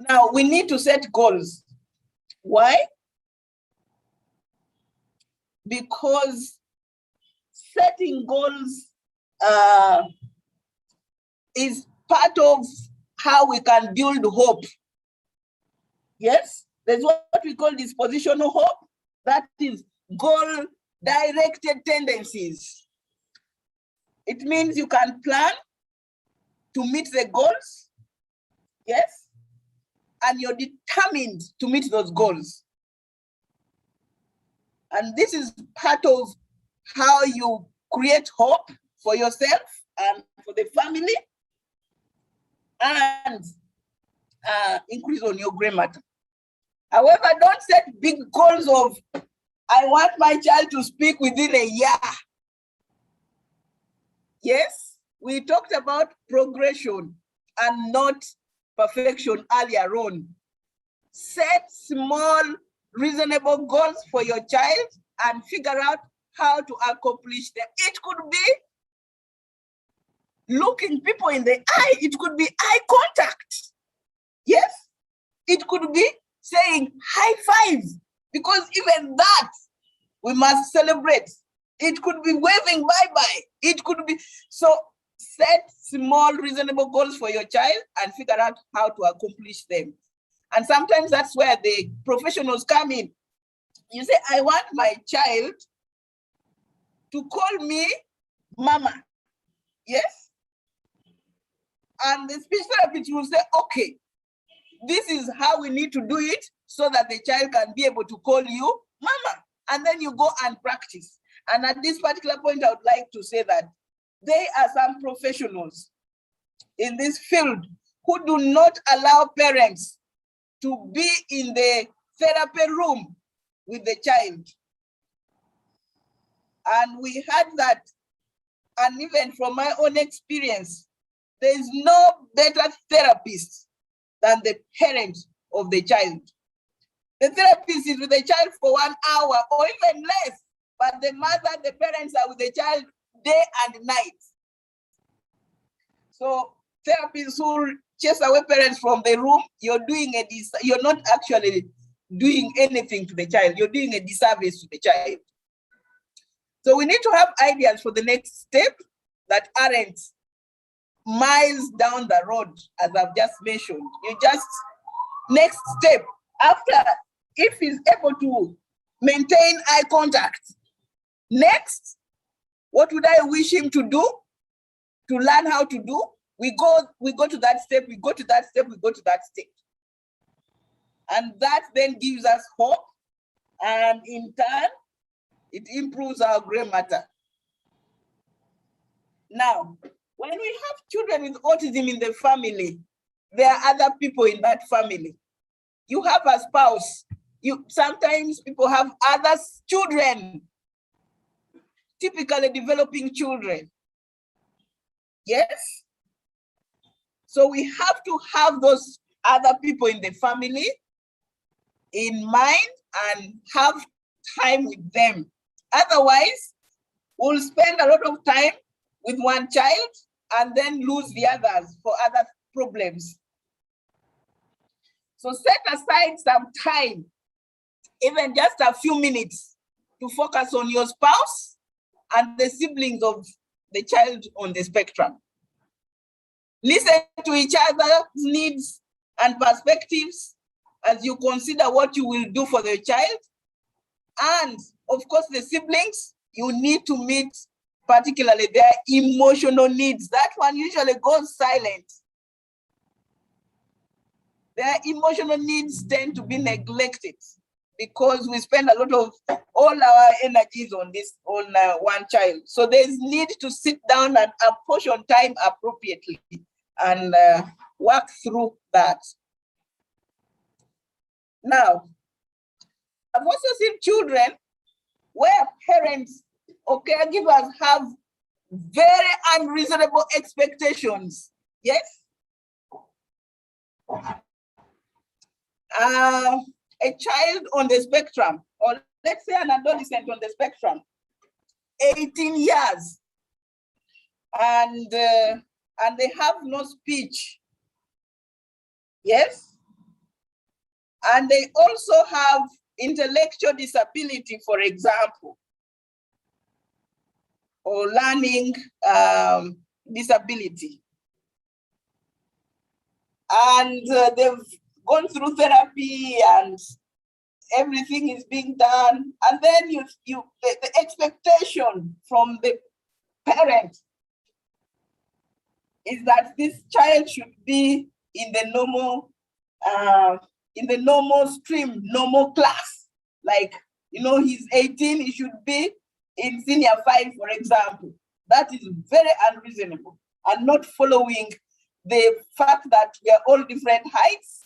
Now we need to set goals. Why? Because setting goals is part of how we can build hope. Yes, there's what we call dispositional hope. That is goal-directed tendencies. It means you can plan to meet the goals, yes, and you're determined to meet those goals. And this is part of how you create hope for yourself and for the family, and increase on your gray matter. However, don't set big goals of, I want my child to speak within a year. Yes, we talked about progression and not perfection earlier on. Set small, reasonable goals for your child and figure out how to accomplish them. It could be looking people in the eye. It could be eye contact. Yes, it could be saying high five because even that we must celebrate. It could be waving bye-bye. It could be, so set small reasonable goals for your child and figure out how to accomplish them. And sometimes that's where the professionals come in. You say, I want my child to call me mama. Yes? And the speech therapist will say, okay, this is how we need to do it so that the child can be able to call you mama. And then you go and practice. And at this particular point, I would like to say that there are some professionals in this field who do not allow parents to be in the therapy room with the child. And we had that, and even from my own experience, there is no better therapist than the parent of the child. The therapist is with the child for 1 hour or even less, but the mother, the parents are with the child day and night. So therapists who chase away parents from the room, you're not actually doing anything to the child. You're doing a disservice to the child. So we need to have ideas for the next step that aren't miles down the road, as I've just mentioned. You just, next step, after, if he's able to maintain eye contact, next, what would I wish him to do? To learn how to do? We go to that step, we go to that step, we go to that step. And that then gives us hope, and in turn, it improves our gray matter. Now, when we have children with autism in the family, there are other people in that family. You have a spouse. Sometimes people have other children, typically developing children. Yes? So we have to have those other people in the family in mind and have time with them. Otherwise, we'll spend a lot of time with one child and then lose the others for other problems. So set aside some time, even just a few minutes, to focus on your spouse and the siblings of the child on the spectrum. Listen to each other's needs and perspectives as you consider what you will do for the child. And of course, the siblings, you need to meet particularly their emotional needs. That one usually goes silent. Their emotional needs tend to be neglected because we spend a lot of all our energies on one child. So there's need to sit down and apportion time appropriately and work through that. Now, I've also seen children where parents or caregivers have very unreasonable expectations. Yes? A child on the spectrum, or let's say an adolescent on the spectrum, 18 years, and they have no speech. Yes? And they also have intellectual disability, for example, or learning disability. And they've gone through therapy and everything is being done. And then the expectation from the parent is that this child should be in the normal stream, normal class. Like, he's 18, he should be in senior 5, for example. That is very unreasonable and not following the fact that we are all different heights.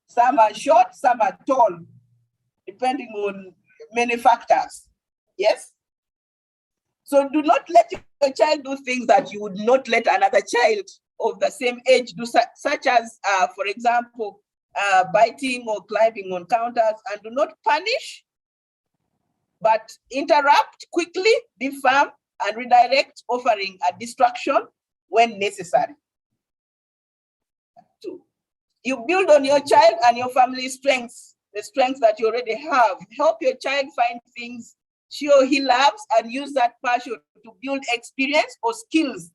Some are short, some are tall, depending on many factors. Yes? So do not let your child do things that you would not let another child of the same age do, such as, for example, biting or climbing on counters, and do not punish, but interrupt quickly, be firm, and redirect, offering a distraction when necessary. 2, you build on your child and your family's strengths. the strengths that you already have. Help your child find things she or he loves and use that passion to build experience or skills.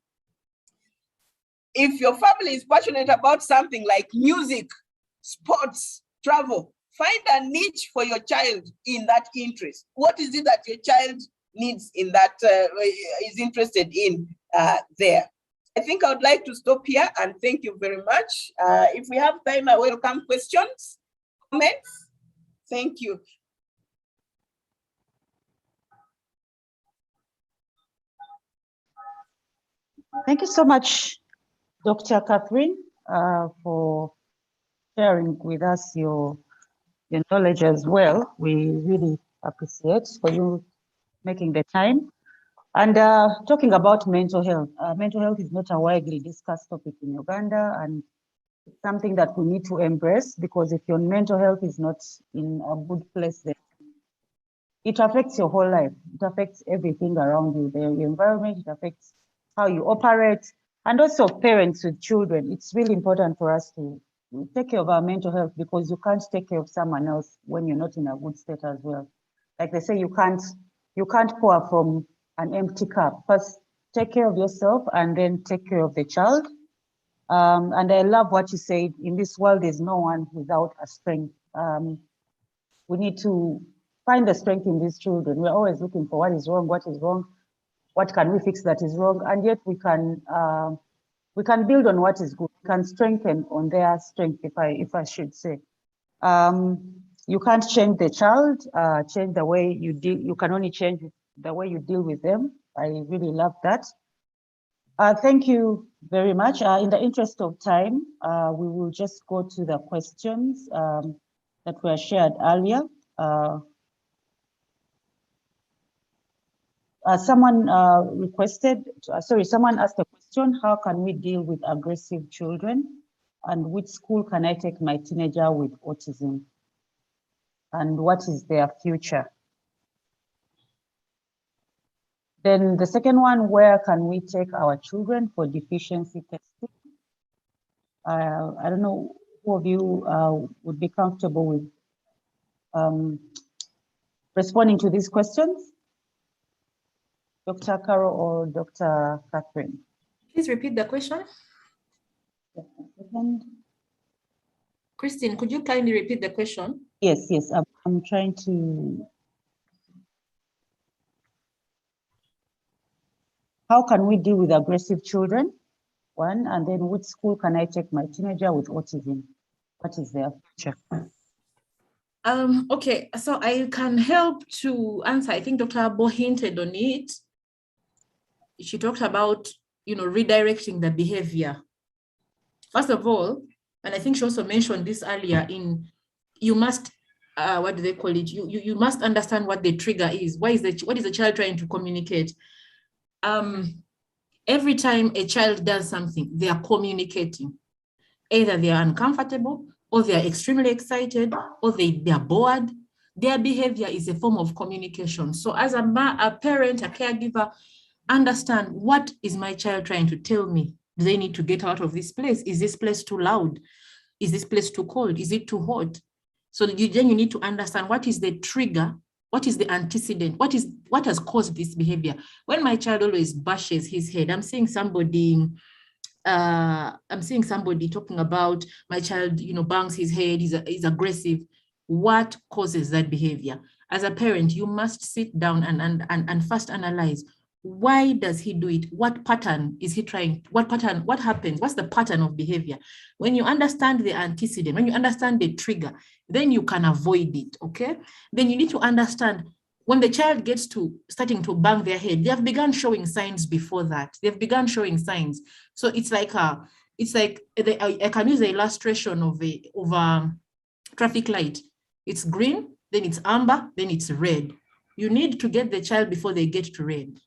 If your family is passionate about something like music, sports, travel, find a niche for your child in that interest. What is it that your child needs in that, is interested in there? I think I would like to stop here and thank you very much. If we have time, I welcome questions, comments. Thank you. Thank you so much, Dr. Catherine, for sharing with us your knowledge as well. We really appreciate for you making the time. And talking about mental health is not a widely discussed topic in Uganda, and it's something that we need to embrace, because if your mental health is not in a good place, then it affects your whole life. It affects everything around you, the environment, it affects how you operate, and also parents with children. It's really important for us to take care of our mental health, because you can't take care of someone else when you're not in a good state as well. Like they say, you can't pour from an empty cup. First, take care of yourself and then take care of the child. And I love what you said, in this world, there's no one without a strength. We need to find the strength in these children. We're always looking for what is wrong, what can we fix that is wrong, and yet we can build on what is good. We can strengthen on their strength, if I should say. You can't change the child, change the way you deal. You can only change the way you deal with them. I really love that. Thank you very much. In the interest of time, we will just go to the questions that were shared earlier. Someone someone asked a question: how can we deal with aggressive children? And which school can I take my teenager with autism? And what is their future? Then the second one, where can we take our children for deficiency testing? I don't know who of you would be comfortable with responding to these questions. Dr. Carol or Dr. Catherine? Please repeat the question. Christine, could you kindly repeat the question? Yes, I'm trying to. How can we deal with aggressive children? One, and then which school can I take my teenager with autism? What is their future? Okay, so I can help to answer. I think Dr. Abo hinted on it. She talked about, redirecting the behavior. First of all, and I think she also mentioned this earlier, you must, what do they call it? You must understand what the trigger is. What is the child trying to communicate? Every time a child does something, they are communicating. Either they are uncomfortable, or they are extremely excited, or they are bored. Their behavior is a form of communication. So as a parent, a caregiver, understand, what is my child trying to tell me? Do they need to get out of this place? Is this place too loud? Is this place too cold? Is it too hot? So then you need to understand, what is the trigger? What is the antecedent? What has caused this behavior? When my child always bashes his head, I'm seeing somebody talking about my child, bangs his head, is aggressive. What causes that behavior? As a parent, you must sit down and first analyze, why does he do it? What pattern is he trying? What happens? What's the pattern of behavior? When you understand the antecedent, when you understand the trigger, then you can avoid it, okay? Then you need to understand, when the child gets to starting to bang their head, they have begun showing signs before that. They've begun showing signs. So it's like I can use the illustration of a traffic light. It's green, then it's amber, then it's red. You need to get the child before they get to red.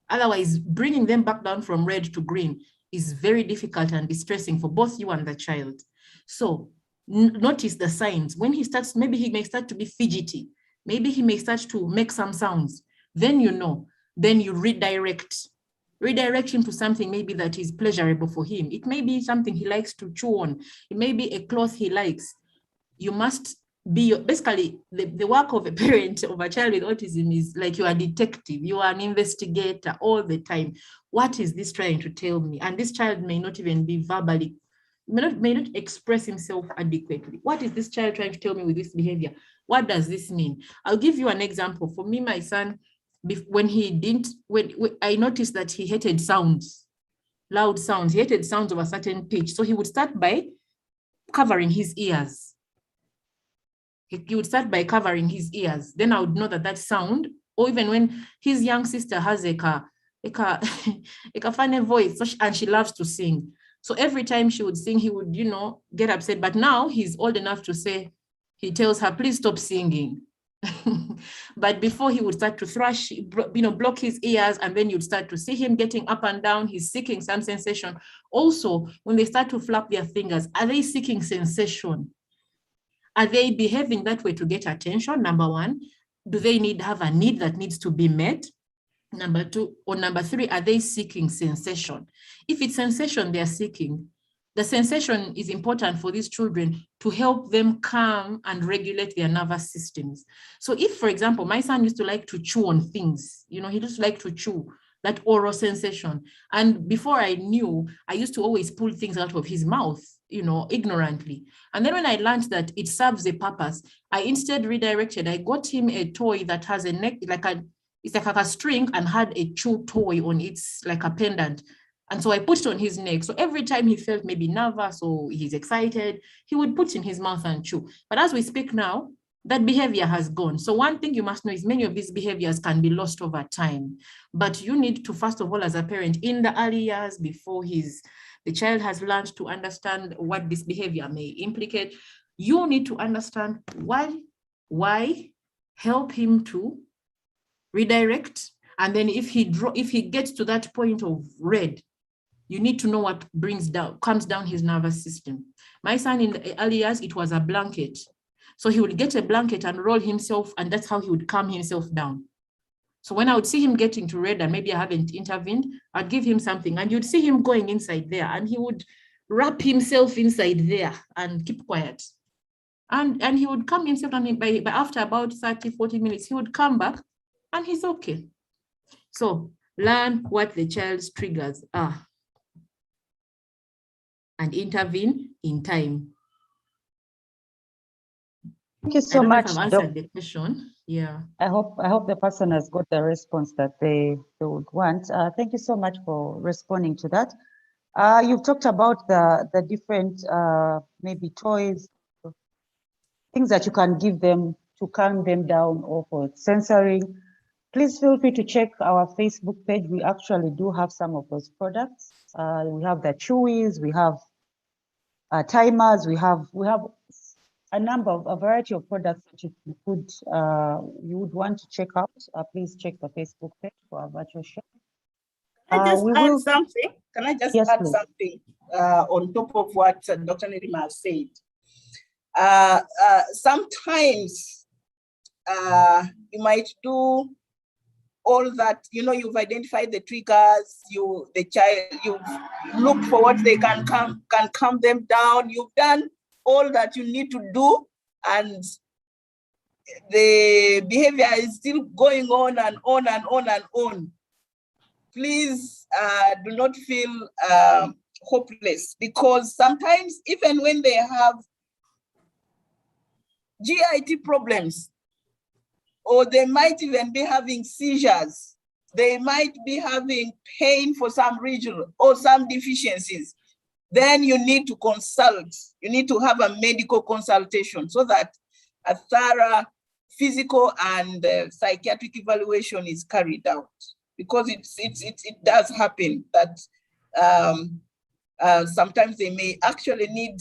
Otherwise, bringing them back down from red to green is very difficult and distressing for both you and the child. So notice the signs. When he starts, maybe he may start to be fidgety. Maybe he may start to make some sounds. Then then you redirect him to something maybe that is pleasurable for him. It may be something he likes to chew on. It may be a cloth he likes. You must basically the work of a parent of a child with autism is like you are a detective, you are an investigator all the time. What is this trying to tell me? And this child may not even be verbally, may not express himself adequately. What is this child trying to tell me with this behavior? What does this mean? I'll give you an example. For me, my son, when I noticed that he hated sounds, loud sounds, he hated sounds of a certain pitch. So he would start by covering his ears. He would start by covering his ears. Then I would know that sound, or even when his young sister has a funny voice, and she loves to sing. So every time she would sing, he would, get upset. But now he's old enough to say, he tells her, please stop singing. But before, he would start to thrash, block his ears, and then you'd start to see him getting up and down. He's seeking some sensation. Also, when they start to flap their fingers, are they seeking sensation? Are they behaving that way to get attention? Number one, do they have a need that needs to be met? Number two, or number three, are they seeking sensation? If it's sensation they're seeking, the sensation is important for these children to help them calm and regulate their nervous systems. So if, for example, my son used to like to chew on things, he used to like to chew, that oral sensation. And before I knew, I used to always pull things out of his mouth, ignorantly. And then when I learned that it serves a purpose, I instead redirected. I got him a toy that has a neck, it's like a string and had a chew toy on it, like a pendant. And so I put it on his neck. So every time he felt maybe nervous or he's excited, he would put it in his mouth and chew. But as we speak now, that behavior has gone. So one thing you must know is many of these behaviors can be lost over time. But you need to, first of all, as a parent, in the early years before the child has learned to understand what this behavior may implicate, you need to understand why, help him to redirect. And then if he gets to that point of red, you need to know what comes down his nervous system. My son in the early years, it was a blanket. So he would get a blanket and roll himself, and that's how he would calm himself down. So when I would see him getting to red and maybe I haven't intervened, I'd give him something and you'd see him going inside there and he would wrap himself inside there and keep quiet. And he would calm himself, and by after about 30, 40 minutes, he would come back and he's okay. So learn what the child's triggers are and intervene in time. Thank you so much. I've answered the question. Yeah. I hope the person has got the response that they would want. Thank you so much for responding to that. You've talked about the different maybe toys, things that you can give them to calm them down or for censoring. Please feel free to check our Facebook page. We actually do have some of those products. We have the chewies, we have timers, we have a variety of products that you would want to check out. Please check the Facebook page for our virtual shop. Can I just add something? Can I just add please. something on top of what Dr. Nerima has said? Sometimes you might do all that, you've identified the triggers, you've looked for what they can calm them down, you've done all that you need to do, and the behavior is still going on and on and on and on. Please do not feel hopeless, because sometimes even when they have GIT problems, or they might even be having seizures, they might be having pain for some region or some deficiencies, then you need to consult. You need to have a medical consultation so that a thorough physical and psychiatric evaluation is carried out. Because it does happen that sometimes they may actually need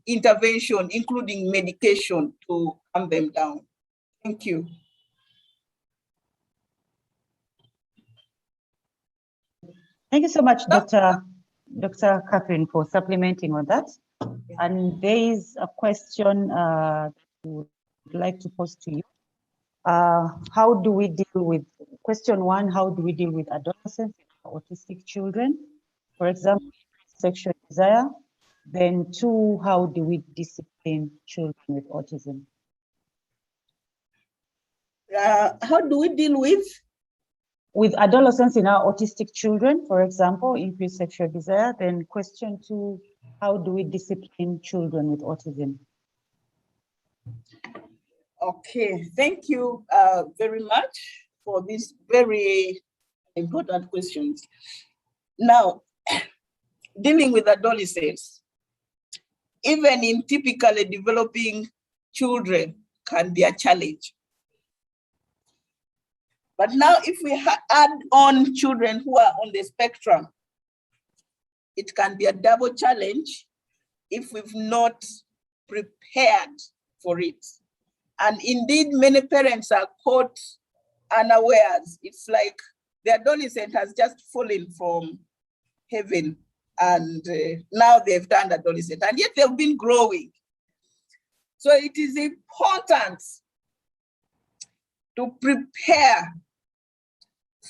intervention, including medication, to calm them down. Thank you. Thank you so much, Dr. Catherine, for supplementing on that. And there is a question that we would like to pose to you. How do we deal with, question one, how do we deal with adolescents and autistic children? For example, sexual desire, Then 2, how do we discipline children with autism? How do we deal with adolescents in our autistic children, for example, increased sexual desire? Then question 2, how do we discipline children with autism? Okay, thank you very much for these very important questions. Now, dealing with adolescents, even in typically developing children, can be a challenge. But now if we add on children who are on the spectrum, it can be a double challenge if we've not prepared for it. And indeed, many parents are caught unawares. It's like the adolescent has just fallen from heaven and now they've turned adolescent, and yet they've been growing. So it is important to prepare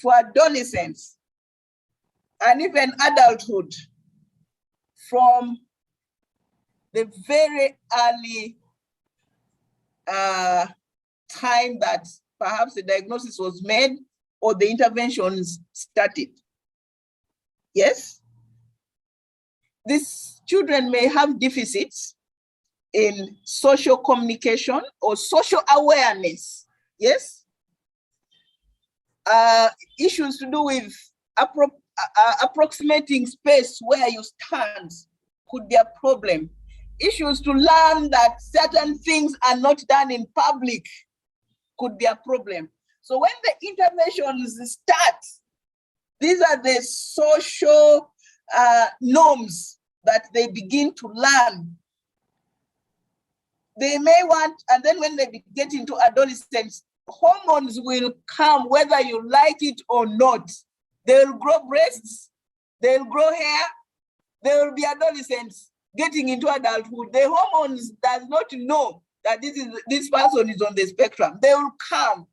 for adolescence and even adulthood from the very early time that perhaps the diagnosis was made or the interventions started. Yes, these children may have deficits in social communication or social awareness. Yes, issues to do with approximating space where you stand could be a problem. Issues to learn that certain things are not done in public could be a problem. So when the interventions start, these are the social norms that they begin to learn. They may want, and then when they get into adolescence, hormones will come whether you like it or not. They'll grow breasts, they'll grow hair, they will be adolescents getting into adulthood. The hormones does not know that this person is on the spectrum. They will come.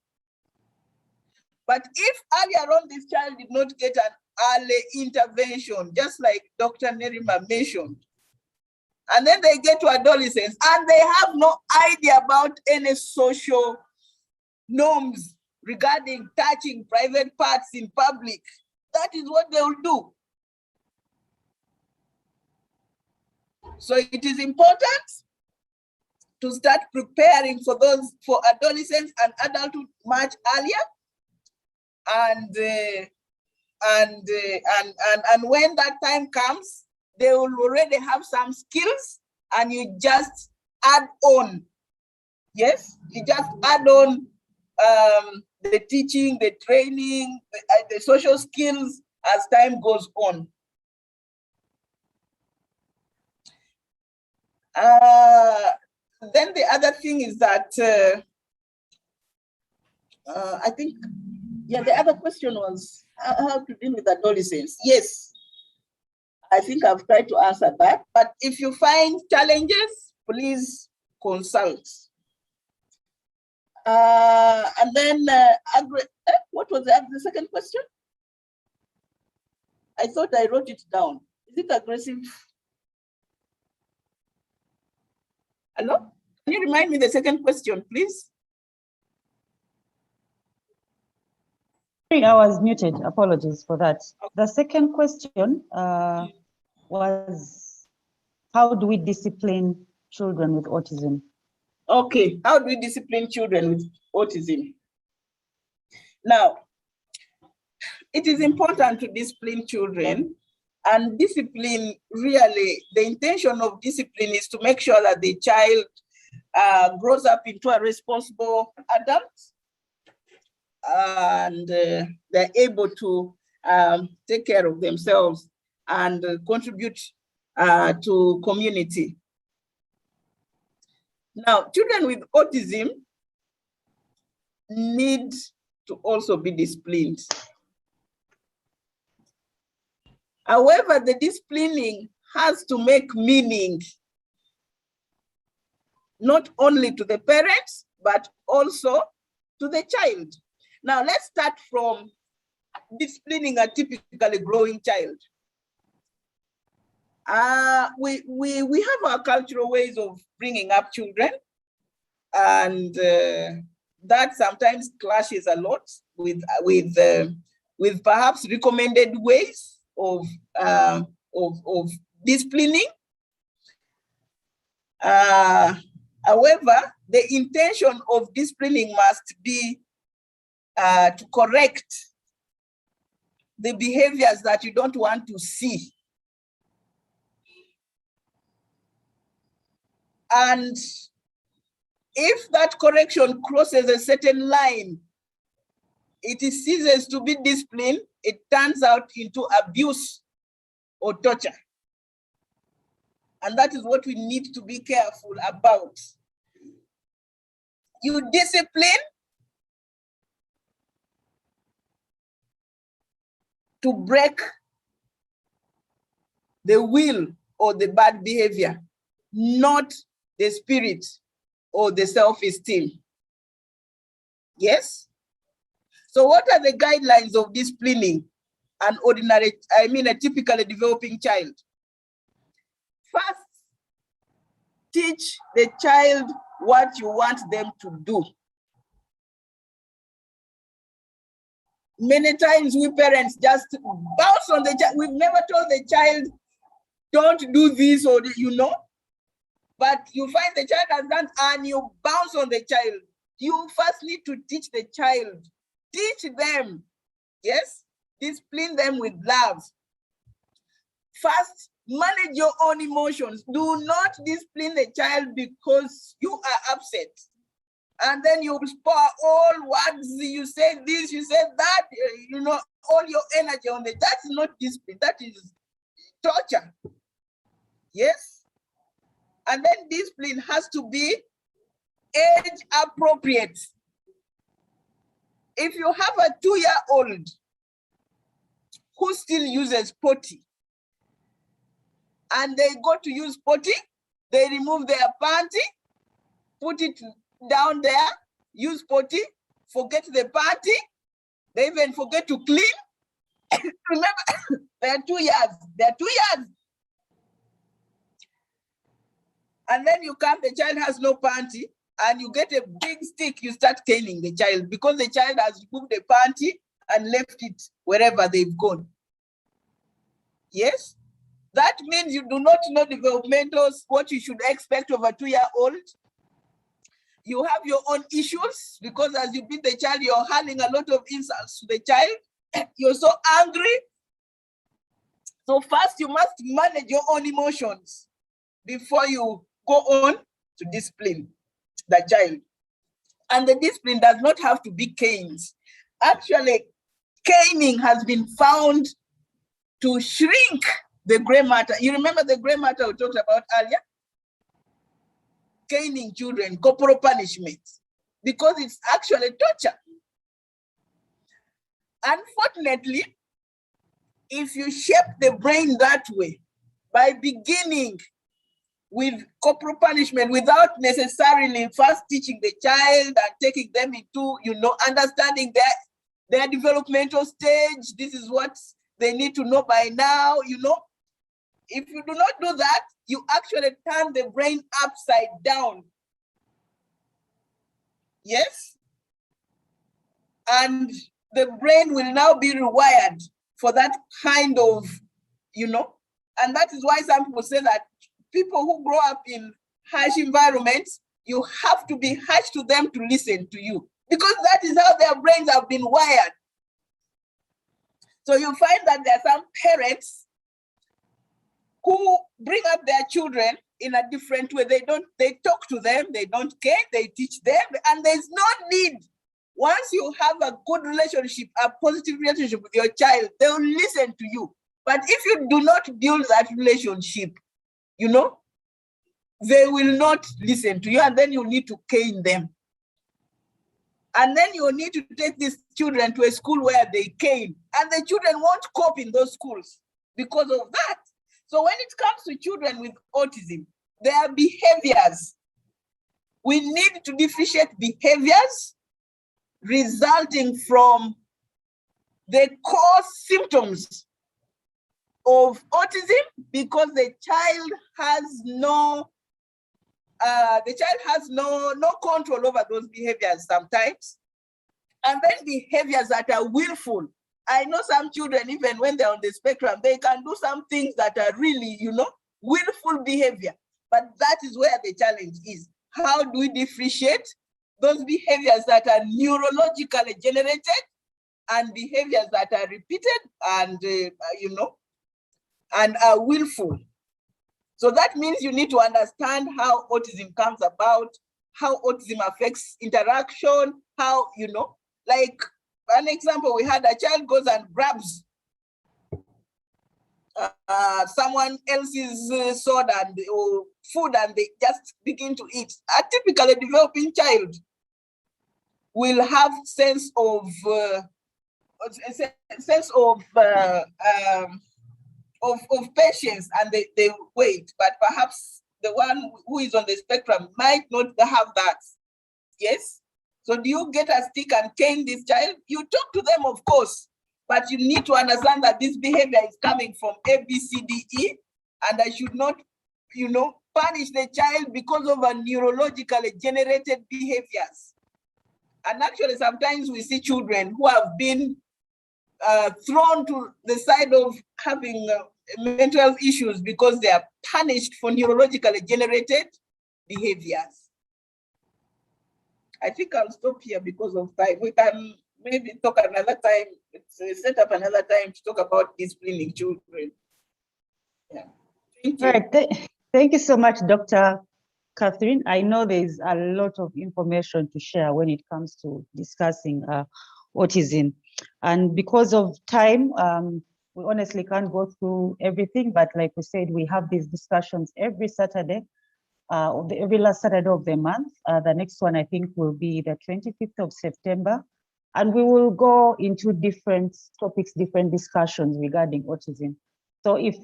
But if earlier on this child did not get an early intervention, just like Dr. Nerima mentioned, and then they get to adolescence and they have no idea about any social norms regarding touching private parts in public, that is what they will do. So it is important to start preparing for adolescents and adulthood much earlier. And when that time comes, they will already have some skills and you just add on. Yes, you just add on the teaching, the training, the social skills as time goes on. Then the other thing is that I think, yeah, the other question was how to deal with adolescents. Yes, I think I've tried to answer that. But if you find challenges, please consult. And then, what was the second question? I thought I wrote it down. Is it aggressive? Hello? Can you remind me the second question, please? I was muted. Apologies for that. The second question was, how do we discipline children with autism? Okay, how do we discipline children with autism? Now, it is important to discipline children, and discipline, really, the intention of discipline is to make sure that the child grows up into a responsible adult and they're able to take care of themselves and contribute to community. Now, children with autism need to also be disciplined. However, the disciplining has to make meaning, not only to the parents, but also to the child. Now, let's start from disciplining a typically growing child. We have our cultural ways of bringing up children, and that sometimes clashes a lot with perhaps recommended ways of disciplining. However, the intention of disciplining must be to correct the behaviors that you don't want to see. And if that correction crosses a certain line, it ceases to be discipline, it turns out into abuse or torture. And that is what we need to be careful about. You discipline to break the will or the bad behavior, not the spirit or the self-esteem. Yes? So what are the guidelines of disciplining a typically developing child? First, teach the child what you want them to do. Many times we parents just bounce on the child. We've never told the child, don't do this, or but you find the child has done and you bounce on the child. You first need to teach the child. Teach them, yes? Discipline them with love. First, manage your own emotions. Do not discipline the child because you are upset. And then you pour all words, you say this, you say that, all your energy on it. That's not discipline, that is torture. Yes? And then discipline has to be age appropriate. If you have a 2-year-old who still uses potty, and they go to use potty, they remove their panty, put it down there, use potty, forget the panty, they even forget to clean. Remember, they're 2 years. And then you come, the child has no panty, and you get a big stick, you start caning the child because the child has removed the panty and left it wherever they've gone. Yes? That means you do not know developmentals, what you should expect of a 2-year-old. You have your own issues because as you beat the child, you're hurling a lot of insults to the child. You're so angry. So first you must manage your own emotions before you go on to discipline the child. And the discipline does not have to be canes. Actually, caning has been found to shrink the gray matter. You remember the gray matter we talked about earlier? Caning children, corporal punishment, because it's actually torture. Unfortunately, if you shape the brain that way, by beginning with corporal punishment without necessarily first teaching the child and taking them into, understanding their developmental stage, this is what they need to know by now, If you do not do that, you actually turn the brain upside down. Yes? And the brain will now be rewired for that kind of, and that is why some people say that people who grow up in harsh environments, you have to be harsh to them to listen to you, because that is how their brains have been wired. So you find that there are some parents who bring up their children in a different way. They talk to them, they don't care, they teach them, and there's no need. Once you have a good relationship, a positive relationship with your child, they will listen to you. But if you do not build that relationship, they will not listen to you, and then you need to cane them. And then you need to take these children to a school where they cane, and the children won't cope in those schools because of that. So when it comes to children with autism, their behaviors, we need to differentiate behaviors resulting from the core symptoms of autism because the child has no control over those behaviors sometimes. And then behaviors that are willful. I know some children, even when they're on the spectrum, they can do some things that are really, willful behavior. But that is where the challenge is. How do we differentiate those behaviors that are neurologically generated and behaviors that are repeated and, and are willful? So that means you need to understand how autism comes about, how autism affects interaction, how, like an example, we had a child goes and grabs someone else's soda or food and they just begin to eat. A typically developing child will have sense of patience and they wait, but perhaps the one who is on the spectrum might not have that. Yes? So do you get a stick and cane this child? You talk to them, of course, but you need to understand that this behavior is coming from A, B, C, D, E, and I should not, punish the child because of a neurologically generated behaviors. And actually, sometimes we see children who have been thrown to the side of having mental health issues because they are punished for neurologically generated behaviors. I think I'll stop here because of time. We can maybe talk another time, set up another time to talk about disciplining children. Yeah. Thank you. Right. Thank you so much, Dr. Catherine. I know there's a lot of information to share when it comes to discussing autism. And because of time, we honestly can't go through everything, but like we said, we have these discussions every Saturday, every last Saturday of the month. The next one, I think, will be the 25th of September. And we will go into different topics, different discussions regarding autism. So if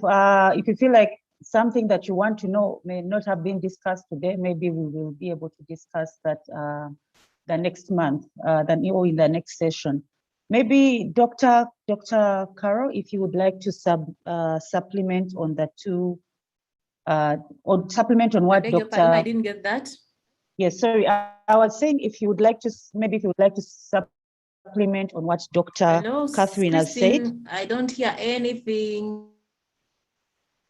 you feel like something that you want to know may not have been discussed today, maybe we will be able to discuss that the next month, or in the next session. Maybe Dr. Carol, if you would like to supplement on the two, or supplement on what Dr. I didn't get that. Yes, sorry. I was saying if you would like to, maybe if you would like to supplement on what Dr. Hello, Catherine has said. I don't hear anything.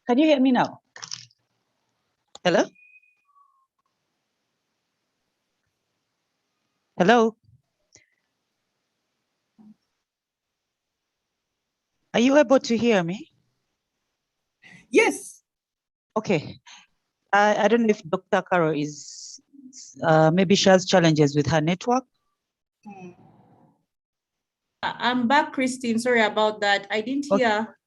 Can you hear me now? Hello? Hello? Are you able to hear me? Yes. Okay. I don't know if Dr. Carol is, maybe she has challenges with her network. I'm back, Christine. Sorry about that. I didn't hear.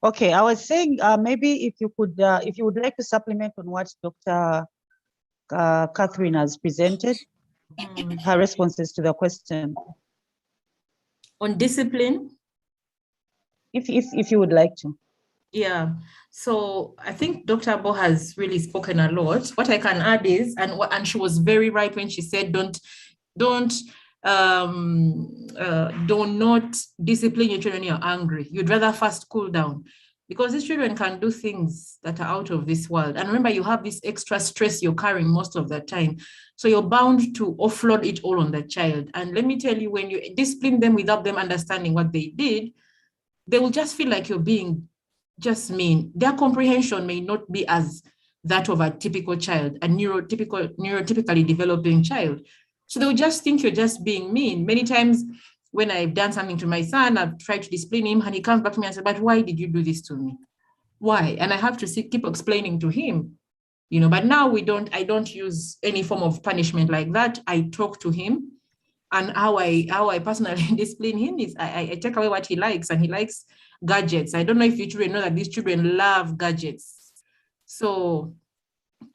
Okay, I was saying maybe if you could, if you would like to supplement on what Dr. Catherine has presented, her responses to the question. On discipline? If you would like to. Yeah, so I think Dr. Bo has really spoken a lot. What I can add is, and she was very right when she said, do not discipline your children when you're angry. You'd rather first cool down, because these children can do things that are out of this world. And remember, you have this extra stress you're carrying most of the time. So you're bound to offload it all on the child. And let me tell you, when you discipline them without them understanding what they did, they will just feel like you're being just mean. Their comprehension may not be as that of a typical child, a neurotypically developing child. So they'll just think you're just being mean. Many times when I've done something to my son, I've tried to discipline him, and he comes back to me and says, but why did you do this to me? Why? And I have to keep explaining to him, but now I don't use any form of punishment like that. I talk to him, and how I personally discipline him is I take away what he likes, and he likes gadgets. I don't know if you children know that these children love gadgets. So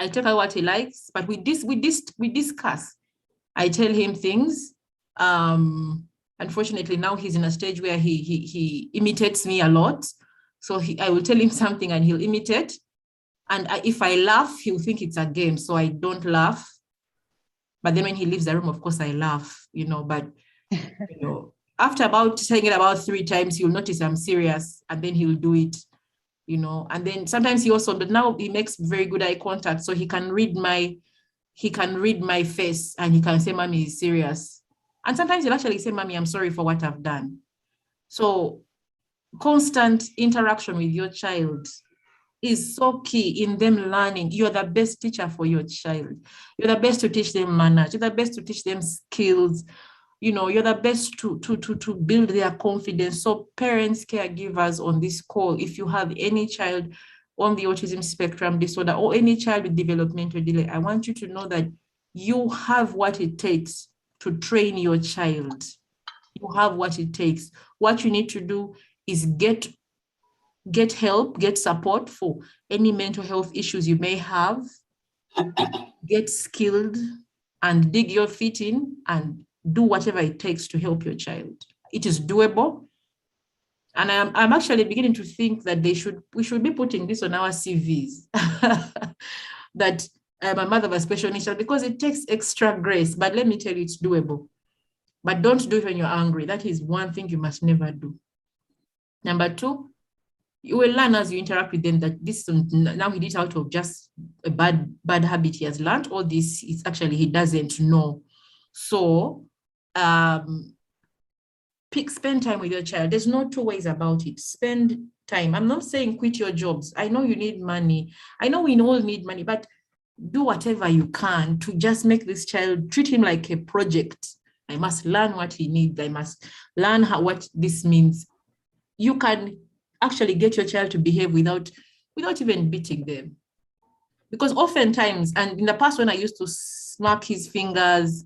I take away what he likes, but we discuss. I tell him things. Unfortunately, now he's in a stage where he imitates me a lot. So I will tell him something and he'll imitate. And if I laugh, he'll think it's a game. So I don't laugh. But then when he leaves the room, of course, I laugh, but, after saying it about 3 times, he'll notice I'm serious, and then he'll do it. you know, and then sometimes he also, but now he makes very good eye contact. So he can read my face and he can say, Mommy is serious. And sometimes he'll actually say, Mommy, I'm sorry for what I've done. So constant interaction with your child is so key in them learning. You're the best teacher for your child. You're the best to teach them manners. You're the best to teach them skills. You know, you're the best to build their confidence. So parents, caregivers on this call, if you have any child on the autism spectrum disorder or any child with developmental delay, I want you to know that you have what it takes to train your child. You have what it takes. What you need to do is get help, get support for any mental health issues you may have, get skilled and dig your feet in and do whatever it takes to help your child. It is doable. And I'm actually beginning to think that we should be putting this on our CVs, that I'm a mother of a special needs child, because it takes extra grace. But let me tell you, it's doable. But don't do it when you're angry. That is one thing you must never do. Number two, you will learn as you interact with them that this, now he did it out of just a bad habit he has learned, or this is actually he doesn't know. So spend time with your child. There's no two ways about it. Spend time. I'm not saying quit your jobs. I know you need money. I know we all need money, but do whatever you can to just make this child, treat him like a project. I must learn what he needs. I must learn what this means. You can actually get your child to behave without even beating them. Because oftentimes, and in the past when I used to smack his fingers,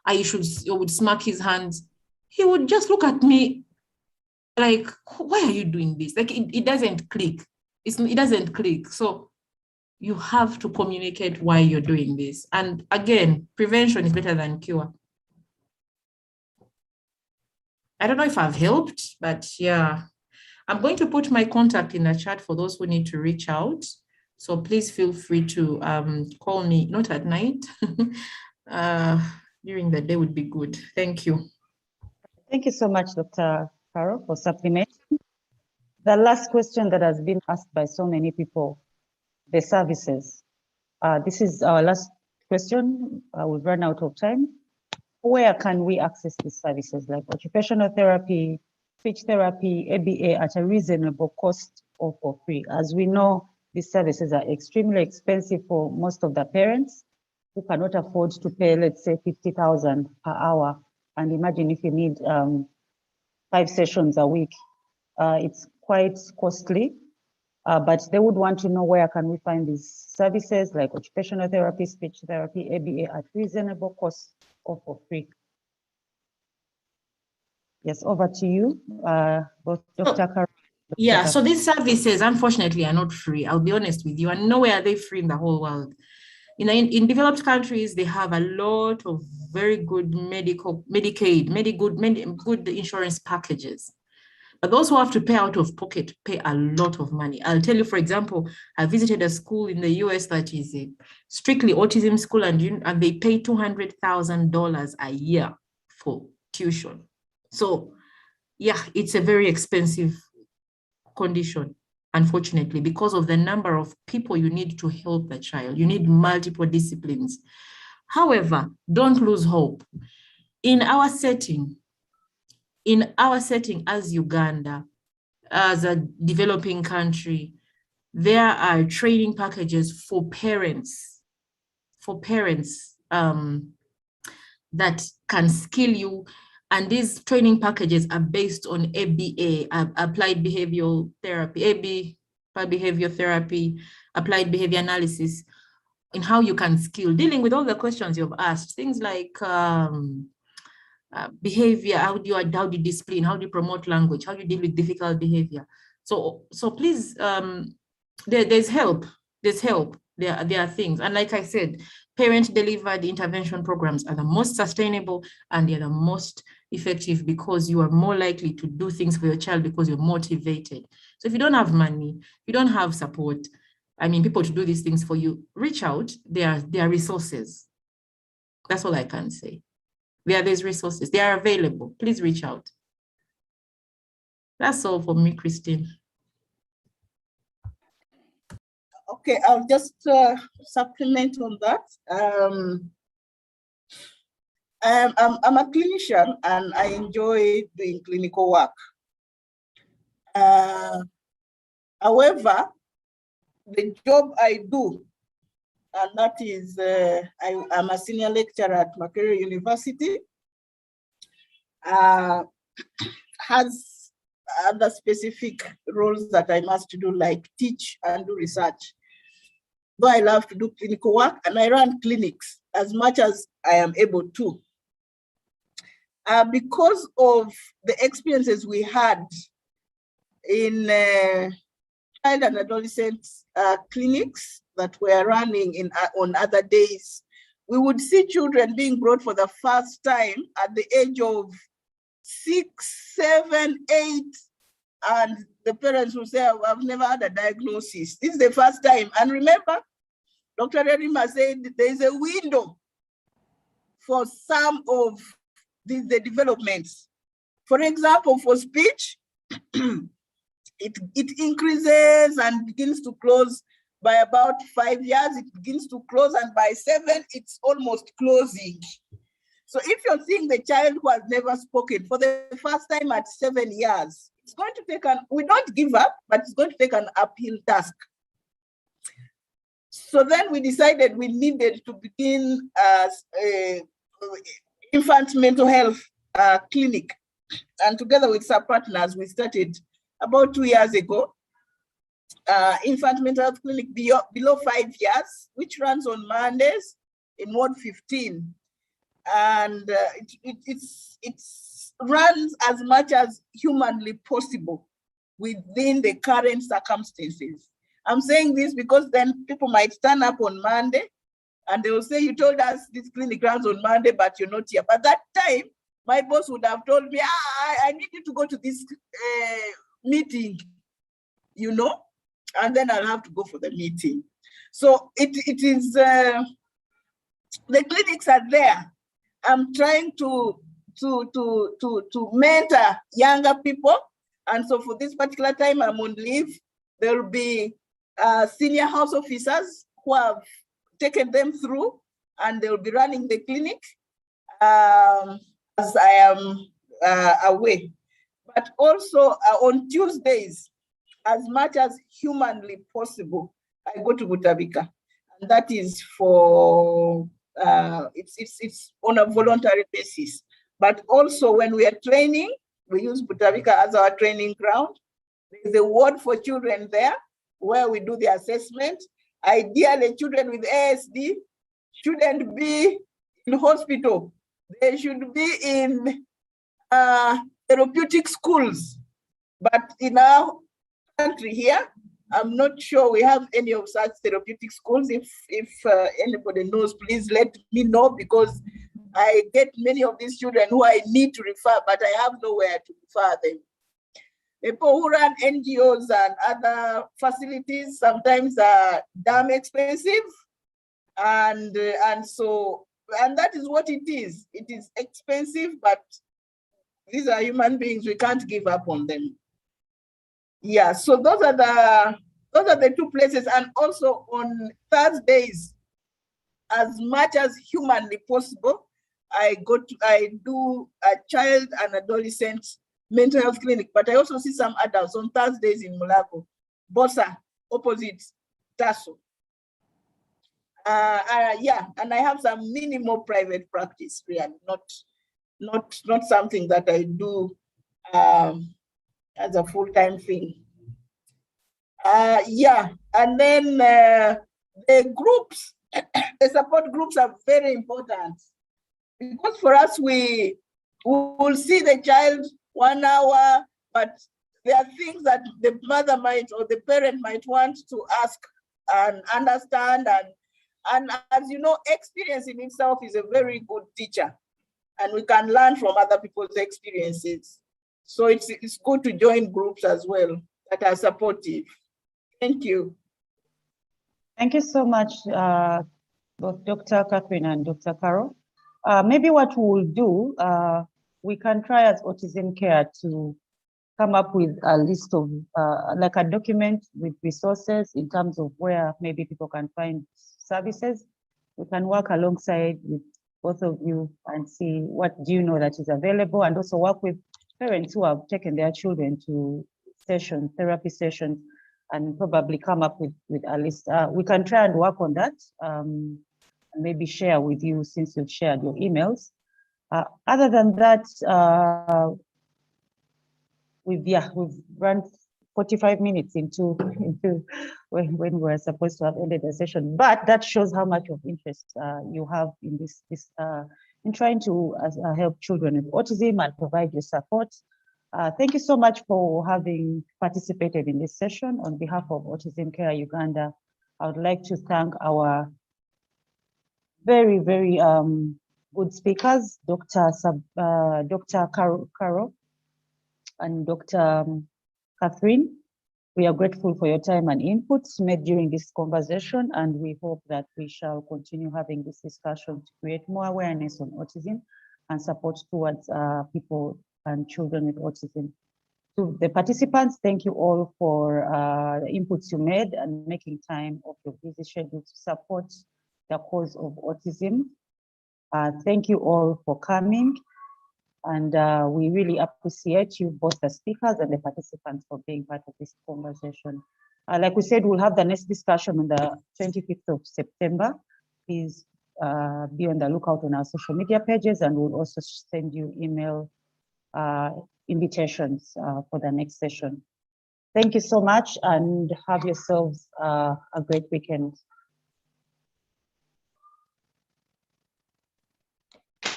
I would smack his hands, he would just look at me like, why are you doing this? Like it doesn't click. It doesn't click. So you have to communicate why you're doing this. And again, prevention is better than cure. I don't know if I've helped, but yeah. I'm going to put my contact in the chat for those who need to reach out. So please feel free to call me, not at night. During the day would be good. Thank you. Thank you so much, Dr. Carol, for supplementing. The last question that has been asked by so many people, the services. This is our last question. We've run out of time. Where can we access these services like occupational therapy, speech therapy, ABA at a reasonable cost or for free? As we know, these services are extremely expensive for most of the parents who cannot afford to pay, let's say, 50,000 per hour. And imagine if you need 5 sessions a week, it's quite costly. But they would want to know where can we find these services like occupational therapy, speech therapy, ABA at reasonable cost or for free. Yes, over to you, both Dr. Carol. Yeah, so these services, unfortunately, are not free. I'll be honest with you, and nowhere are they free in the whole world. In developed countries, they have a lot of very good good insurance packages. But those who have to pay out of pocket pay a lot of money. I'll tell you, for example, I visited a school in the US that is a strictly autism school, and they pay $200,000 a year for tuition. So yeah, it's a very expensive condition, unfortunately, because of the number of people you need to help the child. You need multiple disciplines. However, don't lose hope. In our setting as Uganda, as a developing country, there are training packages for parents that can skill you. And these training packages are based on ABA, applied behavioral therapy, applied behavior analysis, in how you can skill, dealing with all the questions you've asked, things like behavior, how do you discipline, how do you promote language, how do you deal with difficult behavior. So please, there's help. There are things. And like I said, parent-delivered intervention programs are the most sustainable and they're the most effective, because you are more likely to do things for your child because you're motivated. So if you don't have money, you don't have support, people to do these things for you, reach out. There are resources. That's all I can say. There's resources. They are available. Please reach out. That's all for me, Christine. Okay, I'll just supplement on that. I'm a clinician and I enjoy doing clinical work. However, the job I do, and that is, I'm a senior lecturer at Makerere University, has other specific roles that I must do, like teach and do research. Though I love to do clinical work and I run clinics as much as I am able to. Because of the experiences we had in child and adolescent clinics that were running on other days, we would see children being brought for the first time at the age of 6, 7, 8, and the parents will say, I've never had a diagnosis. This is the first time. And remember, Dr. Rerima said there is a window for some of the developments. For example, for speech, it increases and begins to close by about 5 years. It begins to close, and by 7, it's almost closing. So if you're seeing the child who has never spoken for the first time at 7 years, it's going to take we don't give up, but it's going to take an uphill task. So then we decided we needed to begin infant mental health clinic. And together with some partners, we started about 2 years ago, infant mental health clinic below 5 years, which runs on Mondays in Ward 15. And it runs as much as humanly possible within the current circumstances. I'm saying this because then people might turn up on Monday and they will say, you told us this clinic runs on Monday, but you're not here. But that time, my boss would have told me, I need you to go to this meeting, you know, and then I'll have to go for the meeting. So it is, the clinics are there. I'm trying to mentor younger people. And so for this particular time, I'm on leave. There will be senior house officers who have taken them through, and they will be running the clinic as I am away. But also on Tuesdays, as much as humanly possible, I go to Butabika, and that is for it's on a voluntary basis. But also when we are training, we use Butabika as our training ground. There's a ward for children there where we do the assessment. Ideally, children with ASD shouldn't be in hospital. They should be in therapeutic schools. But in our country here, I'm not sure we have any of such therapeutic schools. If anybody knows, please let me know, because I get many of these children who I need to refer, but I have nowhere to refer them. People who run NGOs and other facilities sometimes are damn expensive, and that is what it is. It is expensive, but these are human beings. We can't give up on them. Yeah, so those are the two places. And also on Thursdays, as much as humanly possible, I do a child and adolescent mental health clinic, but I also see some adults on Thursdays in Mulago, Bosa, opposite Tasso. Yeah, and I have some minimal private practice, really, not something that I do as a full-time thing. Yeah, and then the groups, the support groups are very important, because for us, we will see the child 1 hour, but there are things that the mother might or the parent might want to ask and understand. And as you know, experience in itself is a very good teacher, and we can learn from other people's experiences. So it's good to join groups as well that are supportive. Thank you. Thank you so much, both Dr. Catherine and Dr. Carol. Maybe what we'll do, we can try as Autism Care to come up with a list of, like a document with resources in terms of where maybe people can find services. We can work alongside with both of you and see what do you know that is available, and also work with parents who have taken their children to sessions, therapy sessions, and probably come up with a list. We can try and work on that, and maybe share with you since you've shared your emails. Other than that, we've run 45 minutes into when we were supposed to have ended the session, but that shows how much of interest you have in this in trying to help children with autism and provide your support. Thank you so much for having participated in this session. On behalf of Autism Care Uganda, I would like to thank our very, very good speakers, Dr. Carol and Dr. Catherine. We are grateful for your time and inputs made during this conversation, and we hope that we shall continue having this discussion to create more awareness on autism and support towards people and children with autism. To the participants, thank you all for the inputs you made and making time of your busy schedule to support the cause of autism. Thank you all for coming. And we really appreciate you, both the speakers and the participants, for being part of this conversation. Like we said, we'll have the next discussion on the 25th of September. Please be on the lookout on our social media pages, and we'll also send you email invitations for the next session. Thank you so much, and have yourselves a great weekend.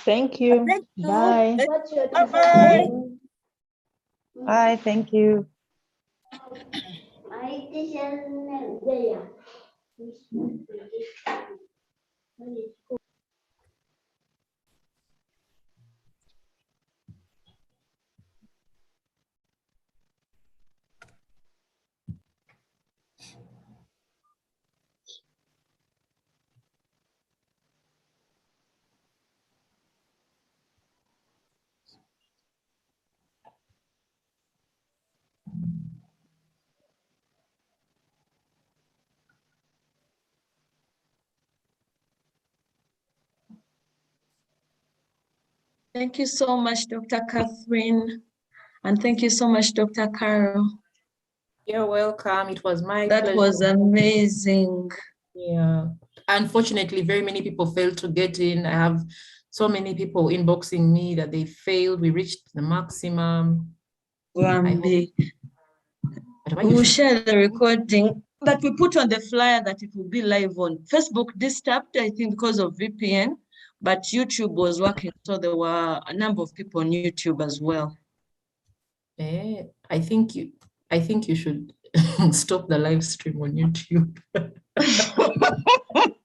Thank you. Thank you. Bye. Bye-bye. Bye, thank you. Thank you so much, Dr. Catherine. And thank you so much, Dr. Carol. You're welcome. It was my That pleasure. was amazing. Yeah. Unfortunately, very many people failed to get in. I have so many people inboxing me that they failed. We reached the maximum. Wambi. We will share the recording that we put on the flyer that it will be live on Facebook. Disturbed, I think, because of VPN, but YouTube was working, so there were a number of people on YouTube as well. I think you should stop the live stream on YouTube.